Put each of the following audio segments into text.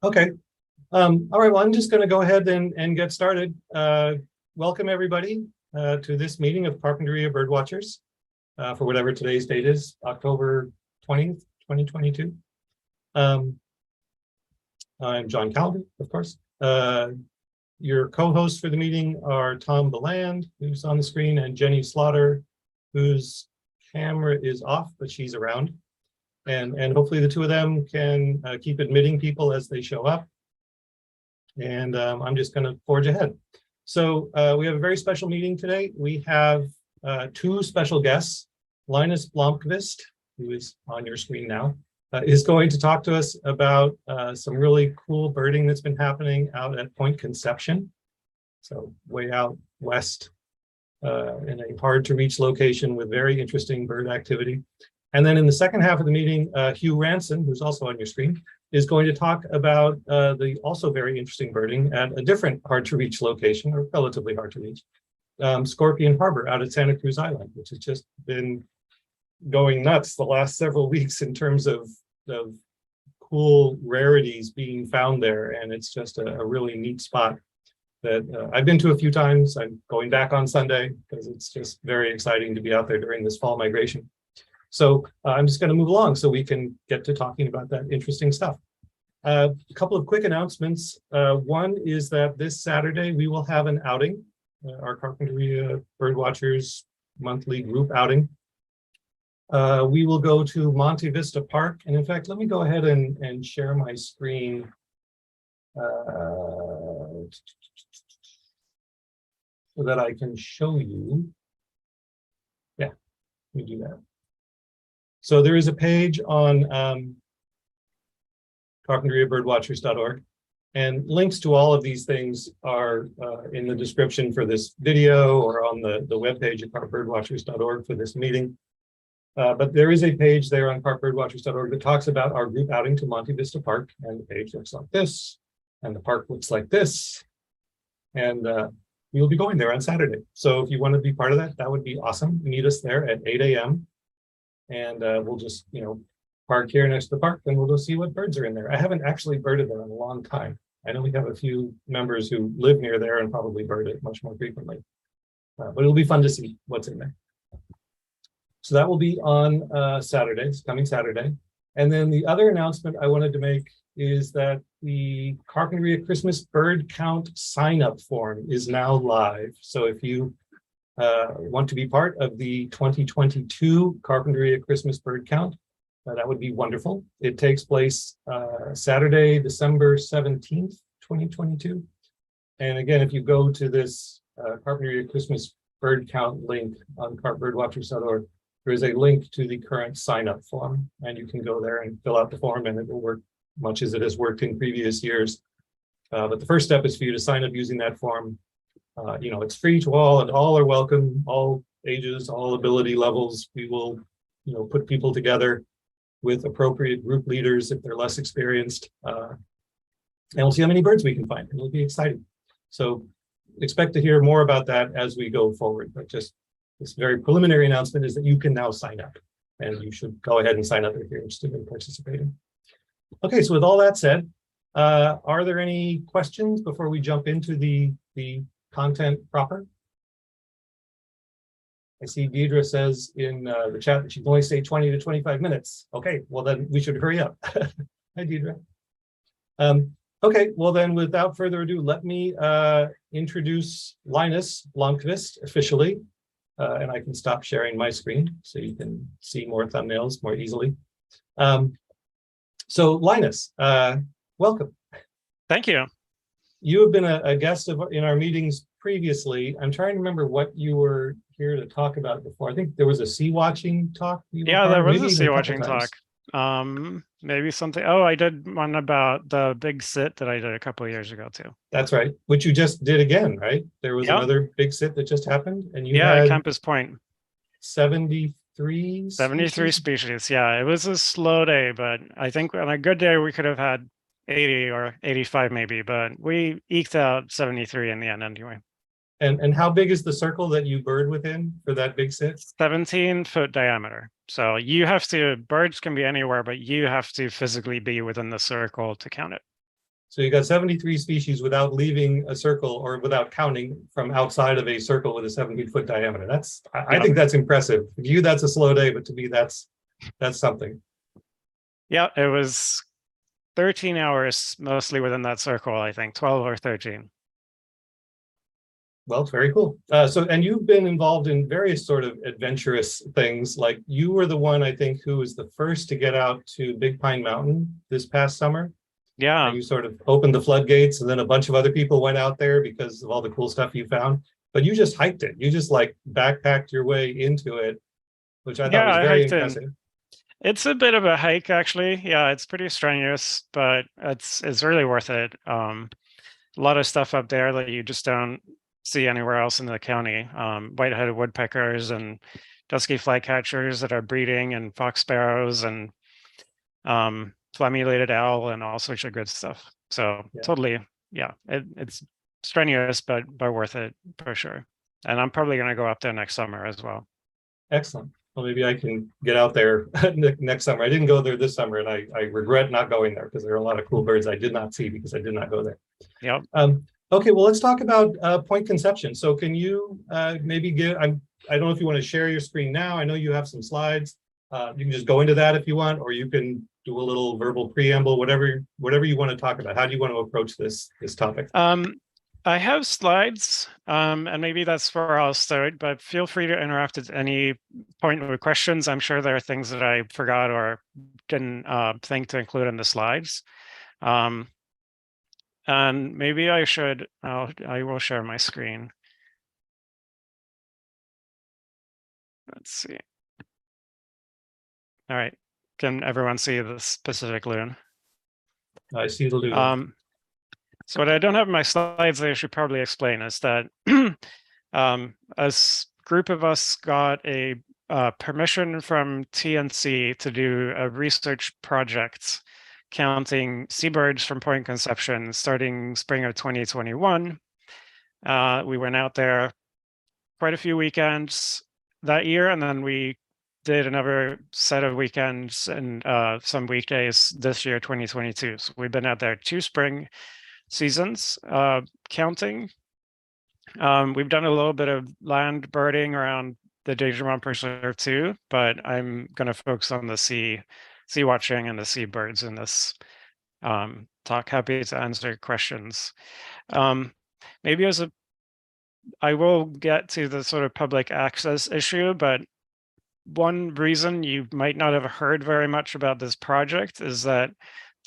Okay. All right. Well, I'm just going to go ahead and get started. Welcome, everybody, to this meeting of Carpinteria Birdwatchers for whatever today's date is, October 20th, 2022. I'm John Callender, of course. Your co-hosts for the meeting are Tom Beland, who's on the screen, and Jenny Slaughter, whose camera is off, but she's around. And hopefully the two of them can keep admitting people as they show up. And I'm just going to forge ahead. So we have a very special meeting today. We have two special guests. Linus Blomqvist, who is on your screen now, is going to talk to us about some really cool birding that's been happening out at Point Conception. So way out west in a hard to reach location with very interesting bird activity. And then in the second half of the meeting, Hugh Ranson, who's also on your screen, is going to talk about the also very interesting birding at a different hard to reach location, or relatively hard to reach, Scorpion Harbor out at Santa Cruz Island, which has just been going nuts the last several weeks in terms of cool rarities being found there. And it's just a really neat spot that I've been to a few times. I'm going back on Sunday because it's just very exciting to be out there during this fall migration. So I'm just going to move along so we can get to talking about that interesting stuff. A couple of quick announcements. One is that this Saturday we will have an outing, our Carpinteria Birdwatchers monthly group outing. We will go to Monte Vista Park. And in fact, let me go ahead and share my screen. So that I can show you. Yeah, let me do that. So there is a page on carpinteriabirdwatchers.org, and links to all of these things are in the description for this video or on the webpage at carpbirdwatchers.org for this meeting. But there is a page there on carpbirdwatchers.org that talks about our group outing to Monte Vista Park, and the page looks like this, and the park looks like this, and we will be going there on Saturday. So if you want to be part of that, that would be awesome. Meet us there at 8 a.m. And we'll just, park here next to the park, and we'll go see what birds are in there. I haven't actually birded there in a long time. I know we have a few members who live near there and probably bird it much more frequently. But it'll be fun to see what's in there. So that will be on Saturday, it's coming Saturday. And then the other announcement I wanted to make is that the Carpinteria Christmas Bird Count sign-up form is now live. So if you want to be part of the 2022 Carpinteria Christmas Bird Count, that would be wonderful. It takes place Saturday, December 17th, 2022. And again, if you go to this Carpinteria Christmas Bird Count link on carpbirdwatchers.org, there is a link to the current sign-up form, and you can go there and fill out the form, and it will work much as it has worked in previous years. But the first step is for you to sign up using that form. It's free to all, and all are welcome, all ages, all ability levels. We will, put people together with appropriate group leaders if they're less experienced. And we'll see how many birds we can find. It'll be exciting. So expect to hear more about that as we go forward. But just this very preliminary announcement is that you can now sign up, and you should go ahead and sign up if you're interested in participating. Okay, so with all that said, are there any questions before we jump into the content proper? I see Deidre says in the chat that she can only stay 20 to 25 minutes. Okay, well then we should hurry up. Hi, Deidre. Okay, well then without further ado, let me introduce Linus Blomqvist officially, and I can stop sharing my screen so you can see more thumbnails more easily. So Linus, welcome. Thank you. You have been a guest in our meetings previously. I'm trying to remember what you were here to talk about before. I think there was a sea watching talk. Yeah, there was a sea watching talk. Maybe something. Oh, I did one about the big sit that I did a couple of years ago too. That's right. Which you just did again, right? There was another big sit that just happened, and you had at Campus Point. 73 species. Yeah, it was a slow day, but I think on a good day we could have had 80 or 85 maybe, but we eked out 73 in the end anyway. And how big is the circle that you bird within for that big sit? 17-foot diameter. So you have to, birds can be anywhere, but you have to physically be within the circle to count it. So you got 73 species without leaving a circle or without counting from outside of a circle with a 7-foot diameter. I think that's impressive. To you, that's a slow day, but to me, that's something. Yeah, it was 13 hours mostly within that circle, I think, 12 or 13. Well, very cool. And you've been involved in various sort of adventurous things. Like you were the one, I think, who was the first to get out to Big Pine Mountain this past summer. Yeah. You sort of opened the floodgates, and then a bunch of other people went out there because of all the cool stuff you found. But you just hiked it. You just like backpacked your way into it, which I thought was very impressive. It's a bit of a hike, actually. Yeah, it's pretty strenuous, but it's really worth it. A lot of stuff up there that you just don't see anywhere else in the county. White-headed woodpeckers and dusky flycatchers that are breeding, and fox sparrows, and flammulated owl, and all sorts of good stuff. So totally, yeah, it's strenuous, but worth it for sure. And I'm probably going to go up there next summer as well. Excellent. Well, maybe I can get out there next summer. I didn't go there this summer, and I regret not going there because there are a lot of cool birds I did not see because I did not go there. Yep. Okay, well, let's talk about Point Conception. So can you maybe I don't know if you want to share your screen now. I know you have some slides. You can just go into that if you want, or you can do a little verbal preamble, whatever you want to talk about. How do you want to approach this topic? I have slides, and maybe that's where I'll start, but feel free to interrupt at any point with questions. I'm sure there are things that I forgot or didn't think to include in the slides. And maybe I will share my screen. Let's see. All right. Can everyone see the specific loon? I see the loon. So what I don't have in my slides, I should probably explain, is that a group of us got a permission from TNC to do a research project counting seabirds from Point Conception starting spring of 2021. We went out there quite a few weekends that year, and then we did another set of weekends and some weekdays this year, 2022. So we've been out there 2 spring seasons counting. We've done a little bit of land birding around the Dangermont Preserve too, but I'm going to focus on the sea watching and the seabirds in this talk. Happy to answer questions. Maybe I will get to the sort of public access issue, but one reason you might not have heard very much about this project is that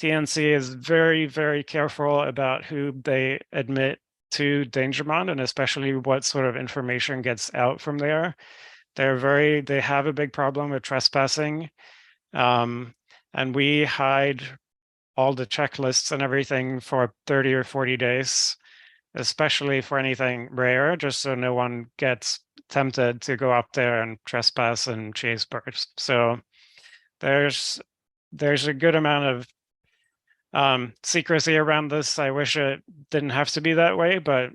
TNC is very, very careful about who they admit to Dangermont, and especially what sort of information gets out from there. They have a big problem with trespassing, and we hide all the checklists and everything for 30 or 40 days, especially for anything rare, just so no one gets tempted to go up there and trespass and chase birds. So there's a good amount of secrecy around this. I wish it didn't have to be that way, but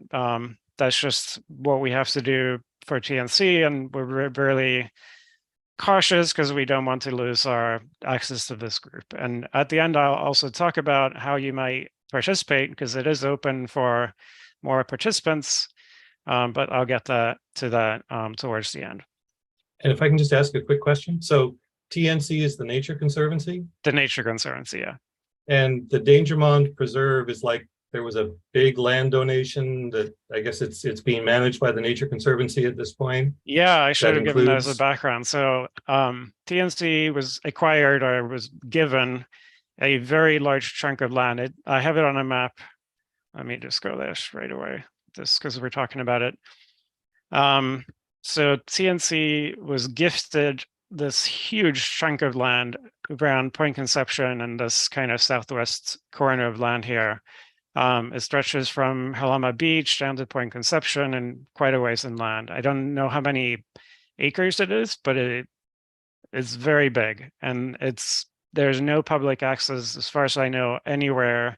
that's just what we have to do for TNC, and we're really cautious because we don't want to lose our access to this group. And at the end, I'll also talk about how you might participate, because it is open for more participants, but I'll get to that towards the end. And if I can just ask a quick question. So TNC is the Nature Conservancy? The Nature Conservancy, yeah. And the Dangermont Preserve is like, there was a big land donation that I guess it's being managed by the Nature Conservancy at this point. Yeah, I should have given that as a background. So TNC was acquired, or was given, a very large chunk of land. I have it on a map. Let me just go there right away, just because we're talking about it. So TNC was gifted this huge chunk of land around Point Conception and this kind of southwest corner of land here. It stretches from Halama Beach down to Point Conception and quite a ways inland. I don't know how many acres it is, but it's very big, and there's no public access, as far as I know, anywhere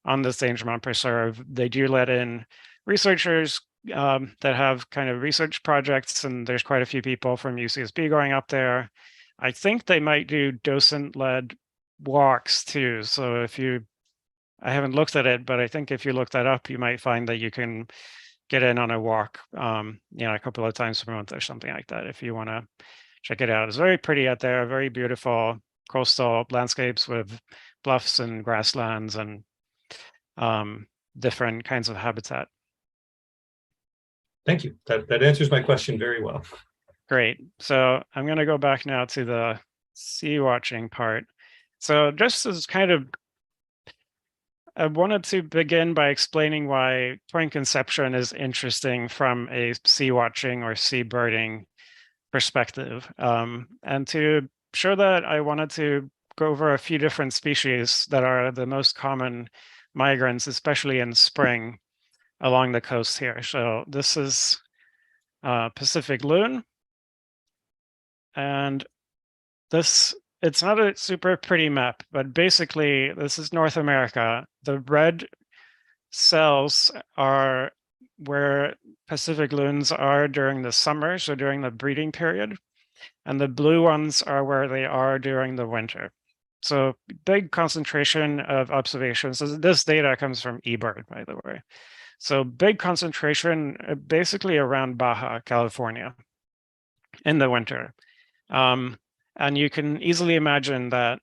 on this Dangermont Preserve. They do let in researchers that have kind of research projects, and there's quite a few people from UCSB going up there. I think they might do docent-led walks too. So if you I haven't looked at it, but I think if you look that up, you might find that you can get in on a walk, a couple of times per month or something like that, if you want to check it out. It's very pretty out there, very beautiful coastal landscapes with bluffs and grasslands and different kinds of habitat. Thank you. That answers my question very well. Great. So I'm going to go back now to the sea watching part. So just as kind of, I wanted to begin by explaining why point conception is interesting from a sea watching or sea birding perspective. And to show that, I wanted to go over a few different species that are the most common migrants, especially in spring along the coast here. So this is Pacific loon. And this, it's not a super pretty map, but basically this is North America. The red cells are where Pacific loons are during the summer, so during the breeding period. And the blue ones are where they are during the winter. So big concentration of observations. So this data comes from eBird, by the way. So big concentration basically around Baja, California in the winter. And you can easily imagine that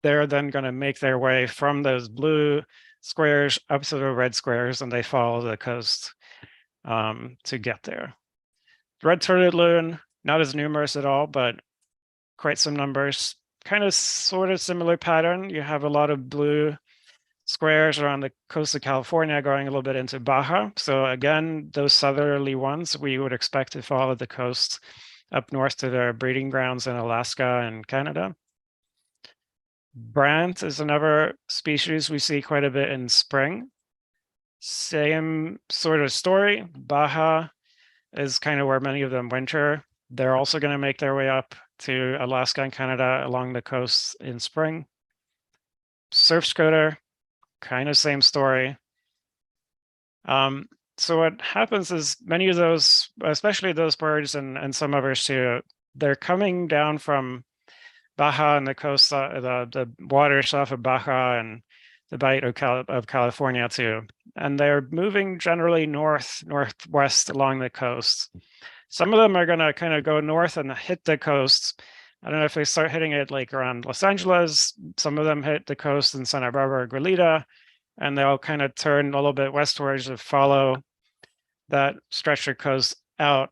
they're then going to make their way from those blue squares up to the red squares, and they follow the coast to get there. Red-throated loon, not as numerous at all, but quite some numbers. Kind of sort of similar pattern. You have a lot of blue squares around the coast of California going a little bit into Baja. So again, those southerly ones we would expect to follow the coast up north to their breeding grounds in Alaska and Canada. Brant is another species we see quite a bit in spring. Same sort of story. Baja is kind of where many of them winter. They're also going to make their way up to Alaska and Canada along the coast in spring. Surf scoter, kind of same story. So what happens is many of those, especially those birds and some others too, they're coming down from Baja and the coast, the waters off of Baja and the Bight of California too. And they're moving generally northwest along the coast. Some of them are going to kind of go north and hit the coast. I don't know if they start hitting it like around Los Angeles. Some of them hit the coast in Santa Barbara, Goleta, and they'll kind of turn a little bit westwards to follow that stretch of coast out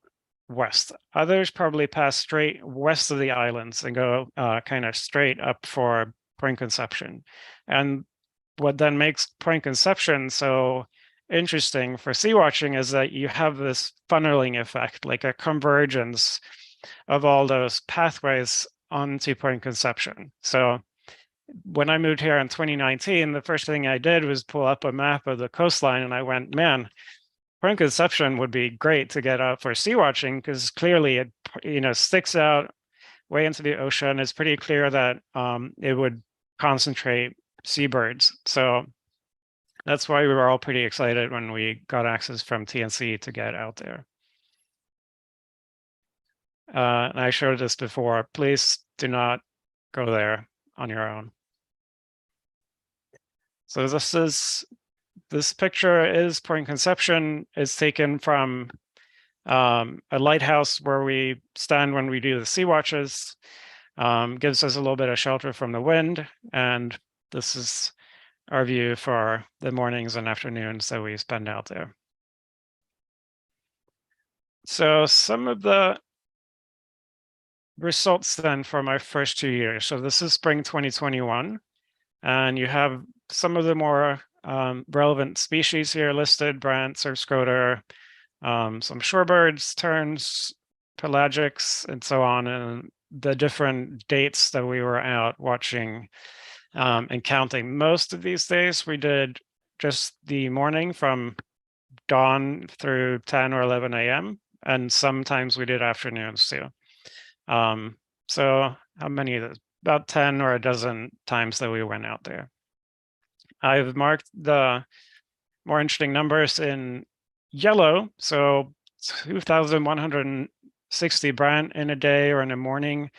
west. Others probably pass straight west of the islands and go kind of straight up for Point Conception. And what then makes Point Conception so interesting for sea watching is that you have this funneling effect, like a convergence of all those pathways onto Point Conception. So when I moved here in 2019, the first thing I did was pull up a map of the coastline, and I went, man, Point Conception would be great to get out for sea watching, because clearly it sticks out way into the ocean. It's pretty clear that it would concentrate seabirds. So that's why we were all pretty excited when we got access from TNC to get out there. And I showed this before. Please do not go there on your own. So this picture is Point Conception. It's taken from a lighthouse where we stand when we do the sea watches. Gives us a little bit of shelter from the wind. And this is our view for the mornings and afternoons that we spend out there. So some of the results then from our first 2 years. So this is spring 2021. And you have some of the more relevant species here listed: brant, surf scoter, some shorebirds, terns, pelagics, and so on, and the different dates that we were out watching and counting. Most of these days we did just the morning from dawn through 10 or 11 a.m. and sometimes we did afternoons too. So how many of those? About 10 or a dozen times that we went out there. I've marked the more interesting numbers in yellow. So 2,160 brant in a day or in a morning.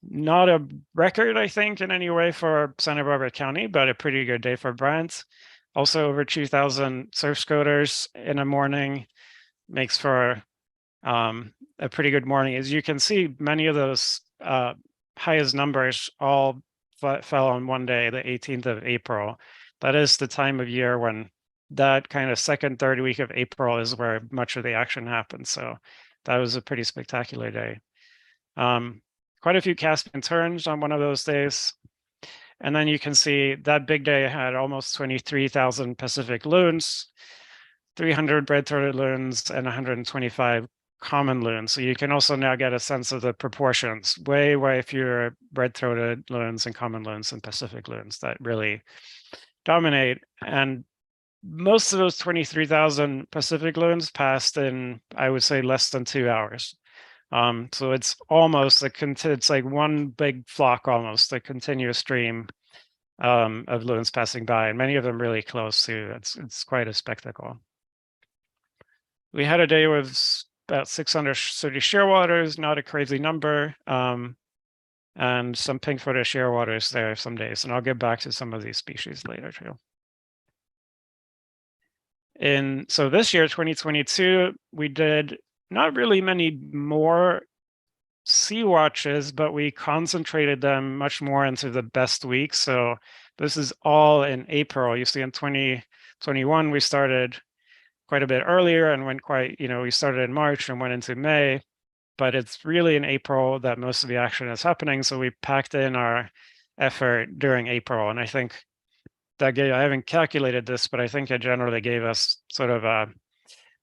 Not a record, I think, in any way for Santa Barbara County, but a pretty good day for Brent. Also over 2,000 surf scooters in a morning makes for a pretty good morning. As you can see, many of those highest numbers all fell on one day, the 18th of April. That is the time of year when that kind of second, third week of April is where much of the action happens. So that was a pretty spectacular day. Quite a few Caspian turns on one of those days. And then you can see that big day had almost 23,000 Pacific loons, 300 red-throated loons, and 125 common loons. So you can also now get a sense of the proportions. Way, way fewer red-throated loons and common loons and Pacific loons that really dominate. And most of those 23,000 Pacific loons passed in, I would say, less than 2 hours. So it's almost it's like one big flock, almost a continuous stream of loons passing by, and many of them really close too. It's quite a spectacle. We had a day with about 630 shearwaters, not a crazy number, and some pink-footed shearwaters there some days, and I'll get back to some of these species later too. So this year, 2022, we did not really many more sea watches, but we concentrated them much more into the best weeks. So this is all in April. You see in 2021, we started quite a bit earlier and went we started in March and went into May, but it's really in April that most of the action is happening. So we packed in our effort during April. And I think that I haven't calculated this, but I think it generally gave us sort of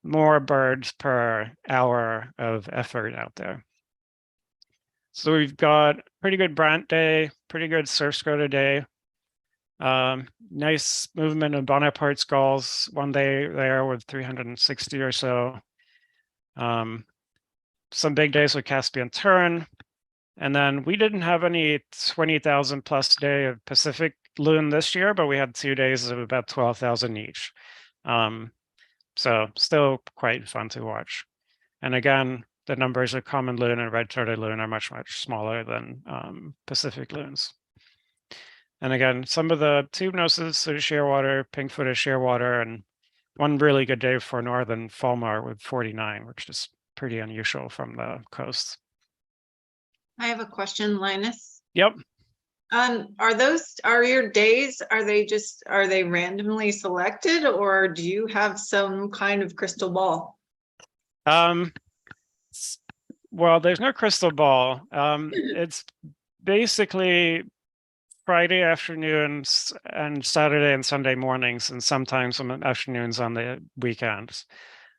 more birds per hour of effort out there. So we've got pretty good Brant day, pretty good surf scooter day. Nice movement of Bonaparte skulls one day there with 360 or so. Some big days with Caspian tern. And then we didn't have any 20,000 plus day of Pacific loon this year, but we had 2 days of about 12,000 each. So still quite fun to watch. And again, the numbers of common loon and red-throated loon are much, much smaller than Pacific loons. And again, some of the tube noses, so shearwater, pink-footed shearwater, and one really good day for northern fulmar with 49, which is pretty unusual from the coast. I have a question, Linus. Yep. Are your days, are they randomly selected, or do you have some kind of crystal ball? Well, there's no crystal ball. It's basically Friday afternoons and Saturday and Sunday mornings, and sometimes some afternoons on the weekends.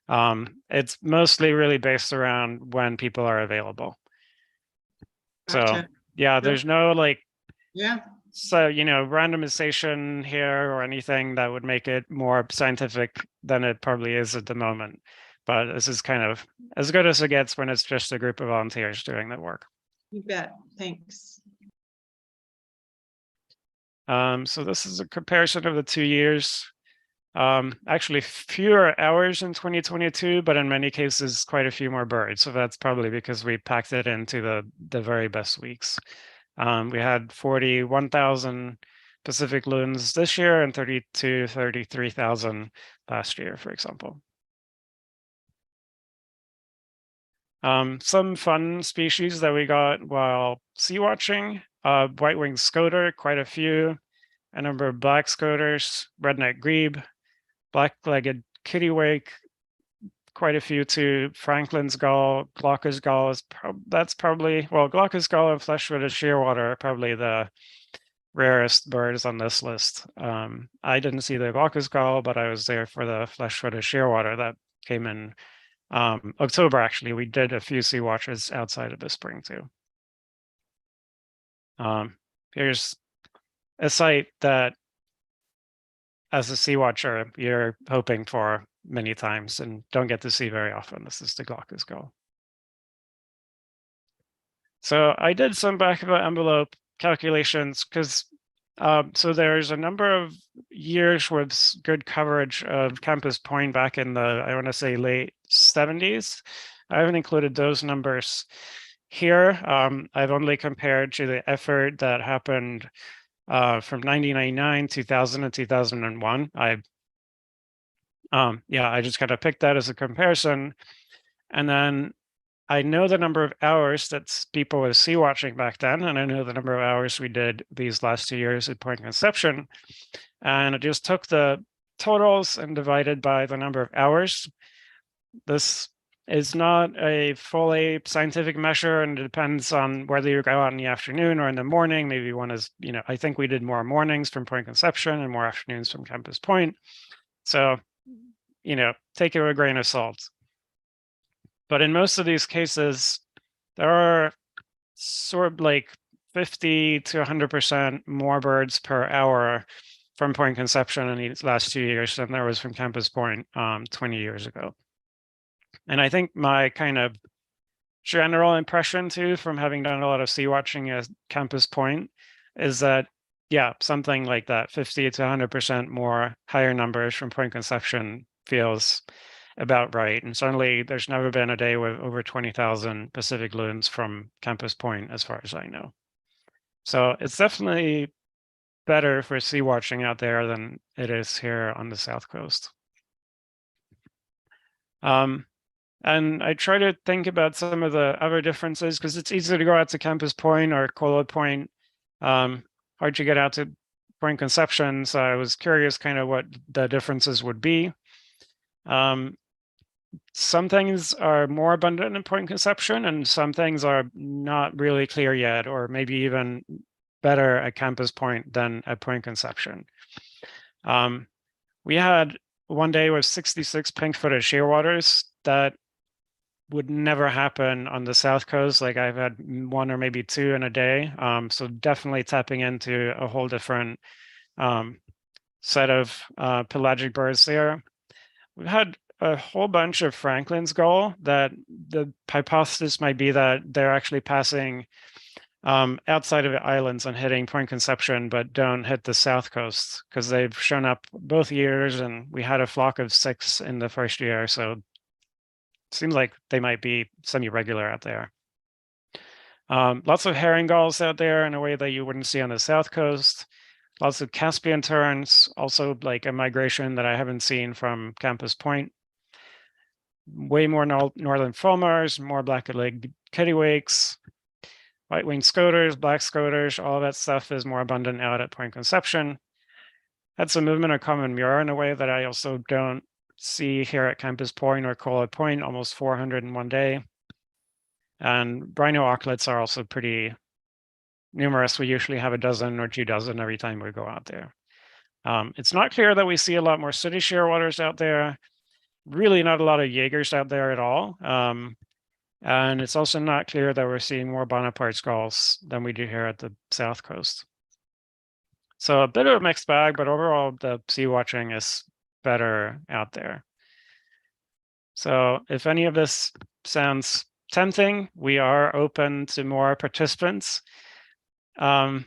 It's mostly really based around when people are available. Gotcha. So yeah, there's no Yeah. So, randomization here or anything that would make it more scientific than it probably is at the moment. But this is kind of as good as it gets when it's just a group of volunteers doing the work. You bet. Thanks. So this is a comparison of the 2 years. Actually fewer hours in 2022, but in many cases, quite a few more birds. So that's probably because we packed it into the very best weeks. We had 41,000 Pacific loons this year and 33,000 last year, for example. Some fun species that we got while sea watching, white-winged scoter, quite a few, a number of black scoters, redneck grebe, black-legged kittiwake, quite a few too. Franklin's gull, Glaucus gull is Glaucus gull and flesh-footed shearwater are probably the rarest birds on this list. I didn't see the Glaucus gull, but I was there for the flesh-footed shearwater that came in October. Actually, we did a few sea watches outside of the spring too. Here's a site that, as a sea watcher, you're hoping for many times and don't get to see very often. This is the Glaucus gull. So I did some back of the envelope calculations because so there's a number of years with good coverage of Campus Point back in the, I want to say, late 70s. I haven't included those numbers. here, I've only compared to the effort that happened from 1999, 2000, and 2001. I just kind of picked that as a comparison. And then I know the number of hours that people were sea watching back then, and I know the number of hours we did these last 2 years at Point Conception. And I just took the totals and divided by the number of hours. This is not a fully scientific measure, and it depends on whether you go out in the afternoon or in the morning. Maybe one is, I think we did more mornings from Point Conception and more afternoons from Campus Point. So, take it with a grain of salt. But in most of these cases, there are sort of like 50 to 100% more birds per hour from Point Conception in these last 2 years than there was from Campus Point 20 years ago. And I think my kind of general impression too, from having done a lot of sea watching at Campus Point, is that, something like that, 50 to 100% more higher numbers from Point Conception feels about right. And certainly there's never been a day with over 20,000 Pacific loons from Campus Point, as far as I know. So it's definitely better for sea watching out there than it is here on the South Coast. And I try to think about some of the other differences, because it's easy to go out to Campus Point or Cola Point, hard to get out to Point Conception. So I was curious kind of what the differences would be. Some things are more abundant in Point Conception, and some things are not really clear yet, or maybe even better at Campus Point than at Point Conception. We had one day with 66 pink-footed shearwaters. That would never happen on the South Coast. Like, I've had one or maybe two in a day. So definitely tapping into a whole different set of pelagic birds there. We've had a whole bunch of Franklin's gull that the hypothesis might be that they're actually passing outside of the islands and hitting Point Conception, but don't hit the South Coast, because they've shown up both years, and we had a flock of 6 in the first year. So it seems like they might be semi-regular out there. Lots of herring gulls out there in a way that you wouldn't see on the South Coast. Lots of Caspian terns, also like a migration that I haven't seen from Campus Point. Way more northern fulmars, more black-legged kittiwakes, white-winged scoters, black scoters, all that stuff is more abundant out at Point Conception. Had some movement of common murre in a way that I also don't see here at Campus Point or Cola Point, almost 400 in one day. And brino auklets are also pretty numerous. We usually have a dozen or 2 dozen every time we go out there. It's not clear that we see a lot more city shearwaters out there. Really not a lot of Jaegers out there at all. And it's also not clear that we're seeing more Bonaparte's gulls than we do here at the South Coast. So a bit of a mixed bag, but overall the sea watching is better out there. So if any of this sounds tempting, we are open to more participants. 2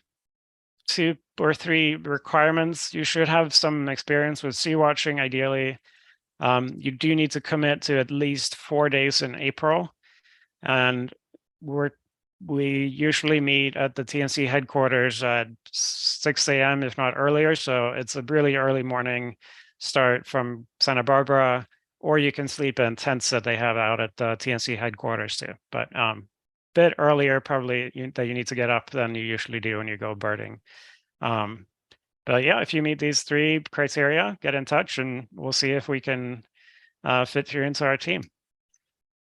or 3 requirements: you should have some experience with sea watching, ideally. You do need to commit to at least 4 days in April. And we usually meet at the TNC headquarters at 6 a.m., if not earlier. So it's a really early morning start from Santa Barbara, or you can sleep in tents that they have out at the TNC headquarters too. But bit earlier probably that you need to get up than you usually do when you go birding. But yeah, if you meet these 3 criteria, get in touch and we'll see if we can fit you into our team.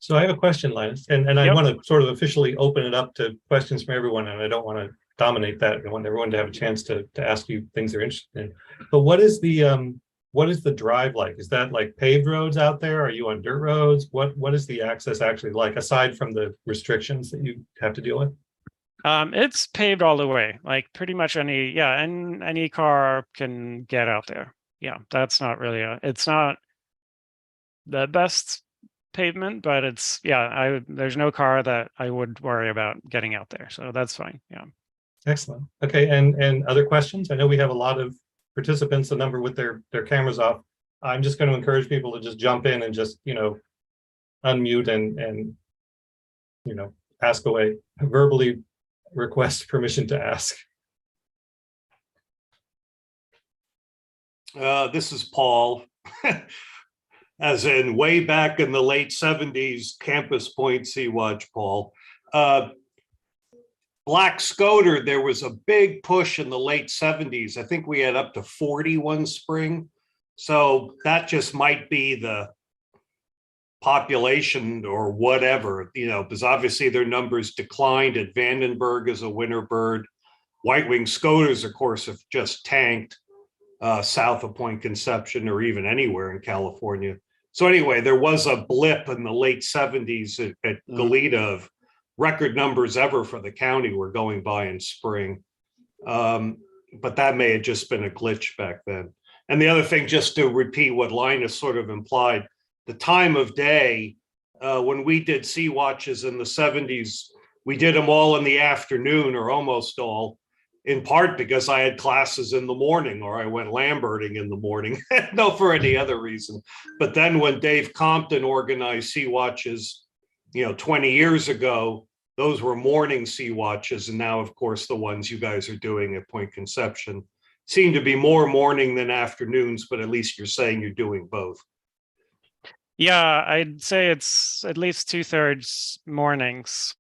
So I have a question, Linus, and I want to sort of officially open it up to questions from everyone, and I don't want to dominate that. I want everyone to have a chance to ask you things they're interested in. But what is the drive like? Is that like paved roads out there? Are you on dirt roads? What is the access actually like, aside from the restrictions that you have to deal with? It's paved all the way, like pretty much any car can get out there. Yeah, that's not really it's not the best pavement, but it's there's no car that I would worry about getting out there, so that's fine. Yeah. Excellent. Okay, and other questions? I know we have a lot of participants, a number with their cameras off. I'm just going to encourage people to just jump in and just unmute and ask away, verbally request permission to ask. This is Paul. As in way back in the late 70s, Campus Point Sea Watch, Paul. Black Scoter, there was a big push in the late 70s. I think we had up to 40 one spring. So that just might be the population or whatever, you know, because obviously their numbers declined at Vandenberg as a winter bird. White-winged scoters, of course, have just tanked south of Point Conception or even anywhere in California. So anyway, there was a blip in the late 70s at Goleta of record numbers ever for the county were going by in spring. But that may have just been a glitch back then. And the other thing, just to repeat what Linus sort of implied, the time of day, when we did sea watches in the 70s, we did them all in the afternoon or almost all, in part because I had classes in the morning or I went lamberting in the morning, no for any other reason. But then when Dave Compton organized sea watches, you know, 20 years ago, those were morning sea watches. And now, of course, the ones you guys are doing at Point Conception seem to be more morning than afternoons, but at least you're saying you're doing both. Yeah, I'd say it's at least 2/3 mornings.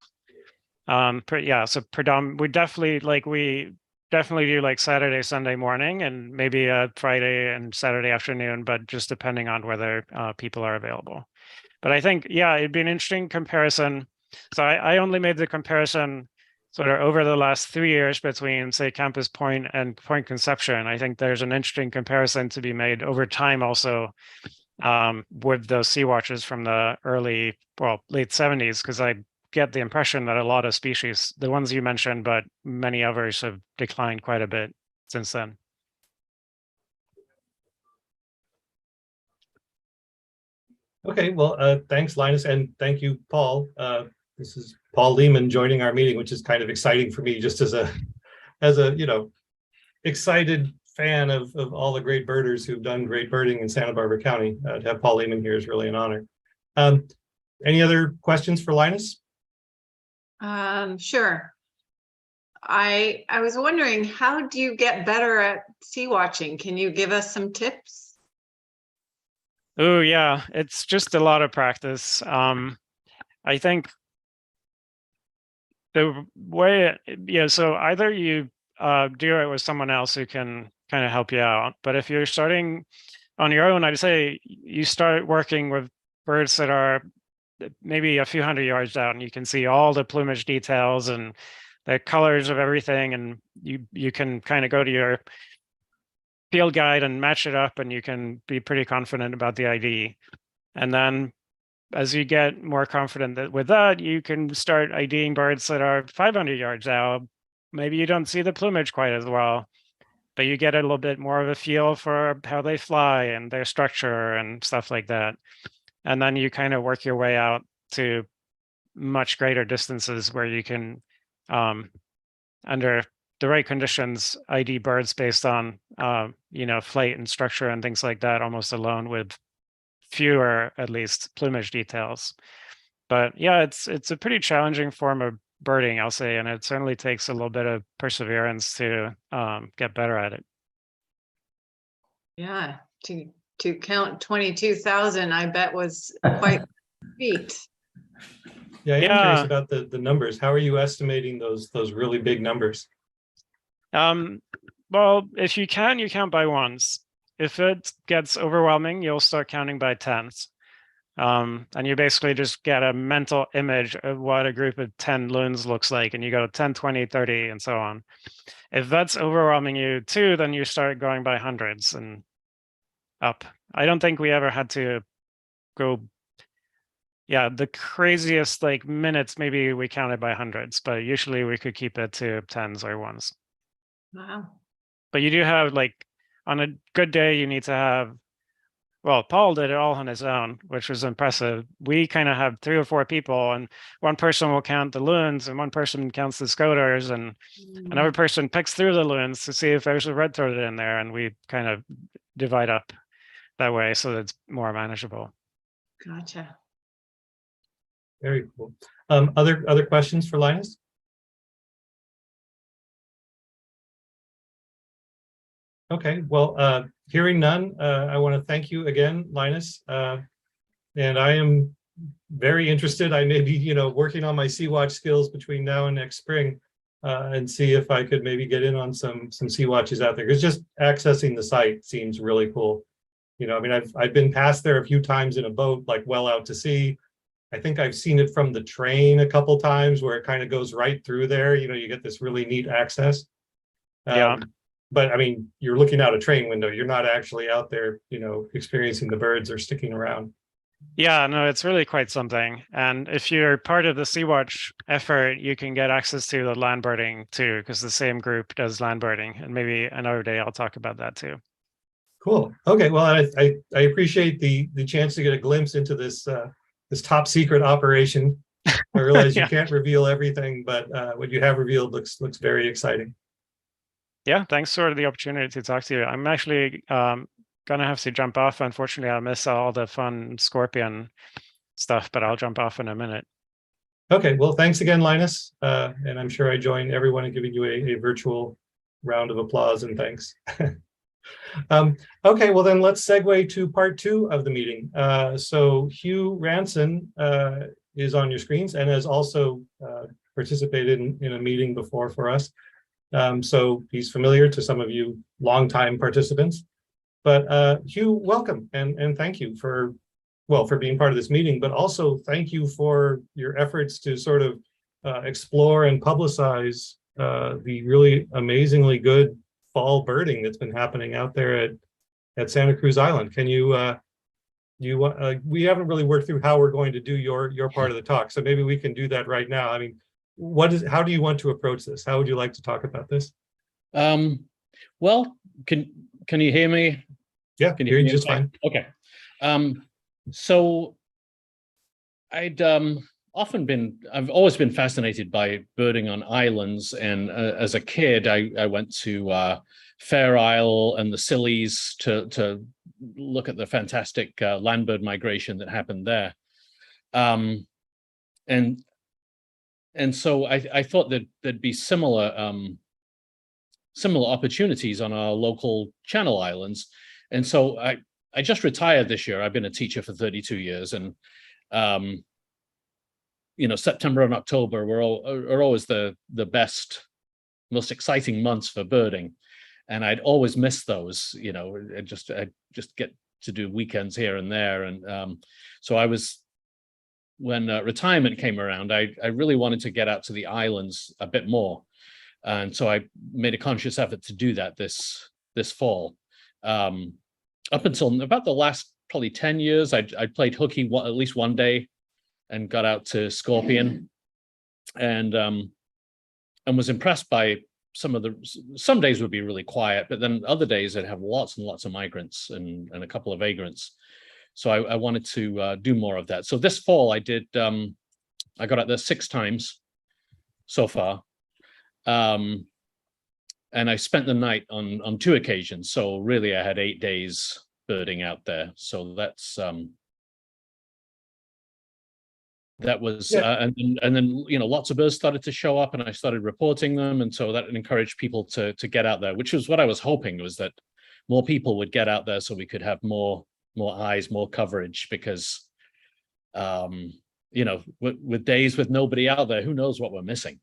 Yeah, so we definitely do like Saturday, Sunday morning, and maybe a Friday and Saturday afternoon, but just depending on whether people are available. But I think, yeah, it'd be an interesting comparison. So I only made the comparison sort of over the last 3 years between, say, Campus Point and Point Conception. I think there's an interesting comparison to be made over time also with those sea watches from the late 70s, because I get the impression that a lot of species, the ones you mentioned, but many others have declined quite a bit since then. Okay, well, thanks, Linus, and thank you, Paul. This is Paul Lehman joining our meeting, which is kind of exciting for me, just as a you know, excited fan of all the great birders who've done great birding in Santa Barbara County. To have Paul Lehman here is really an honor. Any other questions for Linus? Sure. I was wondering, how do you get better at sea watching? Can you give us some tips? Oh yeah, it's just a lot of practice. I think the way, so either you do it with someone else who can kind of help you out, but if you're starting on your own, I'd say you start working with birds that are maybe a few hundred yards out, and you can see all the plumage details and the colors of everything, and you can kind of go to your field guide and match it up, and you can be pretty confident about the ID. And then as you get more confident with that, you can start IDing birds that are 500 yards out. Maybe you don't see the plumage quite as well, but you get a little bit more of a feel for how they fly and their structure and stuff like that. And then you kind of work your way out to much greater distances where you can, under the right conditions, ID birds based on, flight and structure and things like that, almost alone, with fewer, at least, plumage details. But yeah, it's a pretty challenging form of birding, I'll say, and it certainly takes a little bit of perseverance to get better at it. Yeah, to count 22,000, I bet was quite a feat. Yeah, I'm curious about the numbers. How are you estimating those really big numbers? Well, if you count by ones. If it gets overwhelming, you'll start counting by tens. And you basically just get a mental image of what a group of 10 loons looks like, and you go 10, 20, 30, and so on. If that's overwhelming you too, then you start going by hundreds and up. I don't think we ever had to go, the craziest minutes, maybe we counted by hundreds, but usually we could keep it to tens or ones. Wow. But you do have, on a good day, you need to have, well, Paul did it all on his own, which was impressive. We kind of have 3 or 4 people, and one person will count the loons, and one person counts the scoters, and another person picks through the loons to see if there's a red-throated in there, and we kind of divide up that way so that it's more manageable. Gotcha. Very cool. Other questions for Linus? Okay, well, hearing none, I want to thank you again, Linus. And I am very interested. I may be, working on my Sea-Watch skills between now and next spring, and see if I could maybe get in on some Sea-Watches out there. Because just accessing the site seems really cool. I mean, I've been past there a few times in a boat, like well out to sea. I think I've seen it from the train a couple times where it kind of goes right through there. You get this really neat access. Yeah. But I mean, you're looking out a train window. You're not actually out there, experiencing the birds or sticking around. Yeah, no, it's really quite something. And if you're part of the Sea-Watch effort, you can get access to the land birding too, because the same group does land birding. And maybe another day I'll talk about that too. Cool. Okay. Well, I appreciate the chance to get a glimpse into this this top secret operation. I realize you can't reveal everything, but what you have revealed looks very exciting. Yeah, thanks for the opportunity to talk to you. I'm actually gonna have to jump off. Unfortunately, I miss all the fun scorpion stuff, but I'll jump off in a minute. Okay. Well, thanks again, Linus. And I'm sure I join everyone in giving you a virtual round of applause and thanks. Okay, well then let's segue to part 2 of the meeting. So Hugh Ranson is on your screens and has also participated in a meeting before for us. So he's familiar to some of you longtime participants. But Hugh, welcome and thank you for being part of this meeting, but also thank you for your efforts to sort of explore and publicize the really amazingly good fall birding that's been happening out there at Santa Cruz Island. Can you we haven't really worked through how we're going to do your part of the talk, so maybe we can do that right now. I mean, how do you want to approach this? How would you like to talk about this? Well, can you hear me? Yeah, can you hear me just fine. Okay. So I've always been fascinated by birding on islands, and as a kid, I went to Fair Isle and the Scillies to look at the fantastic land bird migration that happened there, and so I thought that there'd be similar opportunities on our local Channel Islands, and so I just retired this year. I've been a teacher for 32 years, and September and October are always the best, most exciting months for birding, and I'd always miss those. I just get to do weekends here and there, and so when retirement came around, I really wanted to get out to the islands a bit more, and so I made a conscious effort to do that this fall. Up until about the last probably 10 years, I played hooky at least one day and got out to scorpion, and was impressed by some days would be really quiet, but then other days I'd have lots and lots of migrants and a couple of vagrants. So I wanted to do more of that. So this fall I did, I got out there 6 times so far. And I spent the night on 2 occasions. So really I had 8 days birding out there. So that was and then lots of birds started to show up, and I started reporting them, and so that encouraged people to get out there, which was what I was hoping, was that more people would get out there so we could have more eyes, more coverage, because with days with nobody out there, who knows what we're missing.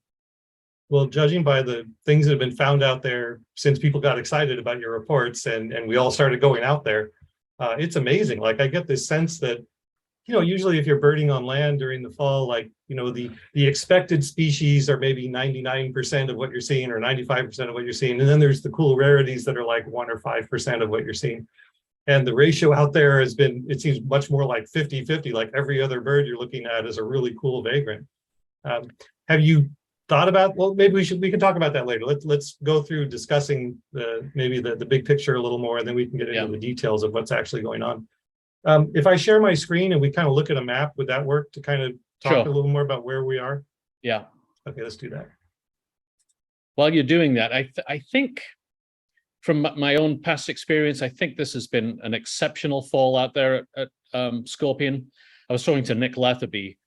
Well, judging by the things that have been found out there since people got excited about your reports and we all started going out there, it's amazing. Like, I get this sense that usually if you're birding on land during the fall, like, the expected species are maybe 99% of what you're seeing, or 95% of what you're seeing. And then there's the cool rarities that are like 1 or 5% of what you're seeing. And the ratio out there has been, it seems much more like 50-50, like every other bird you're looking at is a really cool vagrant. Have you thought about, well, maybe we can talk about that later. Let's go through discussing maybe the big picture a little more, and then we can get into the details of what's actually going on. If I share my screen and we kind of look at a map, would that work to kind of talk a little more about where we are? Yeah. Okay, let's do that. While you're doing that, I think from my own past experience, I think this has been an exceptional fall out there at Scorpion. I was talking to Nick Letherby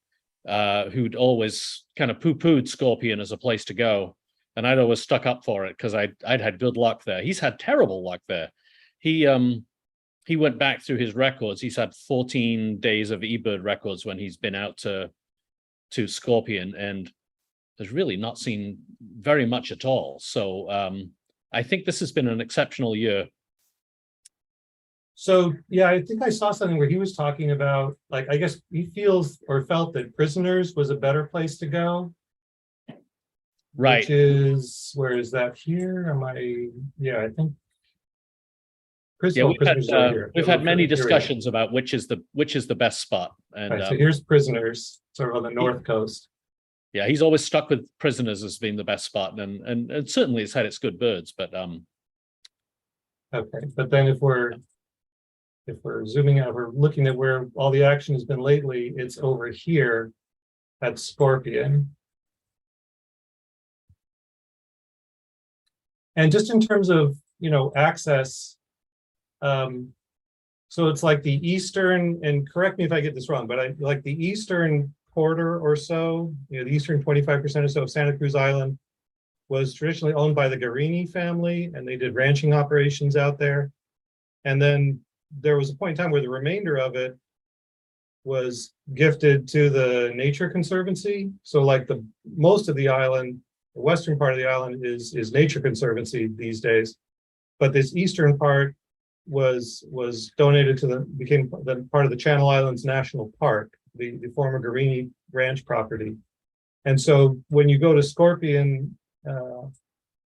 who'd always kind of poo-pooed Scorpion as a place to go. And I'd always stuck up for it because I'd had good luck there. He's had terrible luck there. He went back through his records. He's had 14 days of eBird records when he's been out to Scorpion, and has really not seen very much at all. So I think this has been an exceptional year. So, yeah, I think I saw something where he was talking about, like, I guess he feels or felt that Prisoners was a better place to go. Right. Which is, where is that here? Yeah, I think. Yeah, we've had many Here we are. discussions about which is the best spot. And Right, so here's Prisoners, sort of on the north coast. yeah, he's always stuck with Prisoners as being the best spot, and certainly it's had its good birds, but Okay, but then if we're zooming out, we're looking at where all the action has been lately, it's over here at Scorpion. And just in terms of, access, so it's like the eastern, and correct me if I get this wrong, but I like the eastern quarter or so, the eastern 25% or so of Santa Cruz Island was traditionally owned by the Guarini family, and they did ranching operations out there. And then there was a point in time where the remainder of it was gifted to the Nature Conservancy. So like most of the island, the western part of the island is Nature Conservancy these days, but this eastern part was donated became the part of the Channel Islands National Park, the former Guarini ranch property. And so when you go to Scorpion,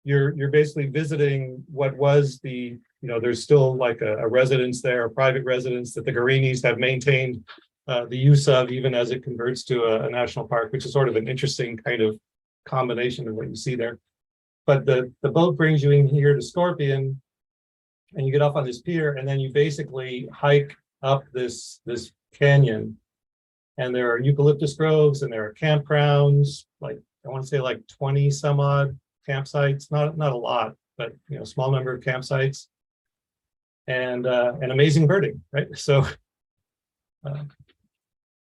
you're basically visiting what was there's still like a residence there, a private residence that the Guarinis have maintained the use of, even as it converts to a national park, which is sort of an interesting kind of combination of what you see there. But the boat brings you in here to Scorpion, and you get off on this pier, and then you basically hike up this canyon, and there are eucalyptus groves, and there are campgrounds, like I want to say like 20 some odd campsites, not a lot, but small number of campsites, and amazing birding, right? So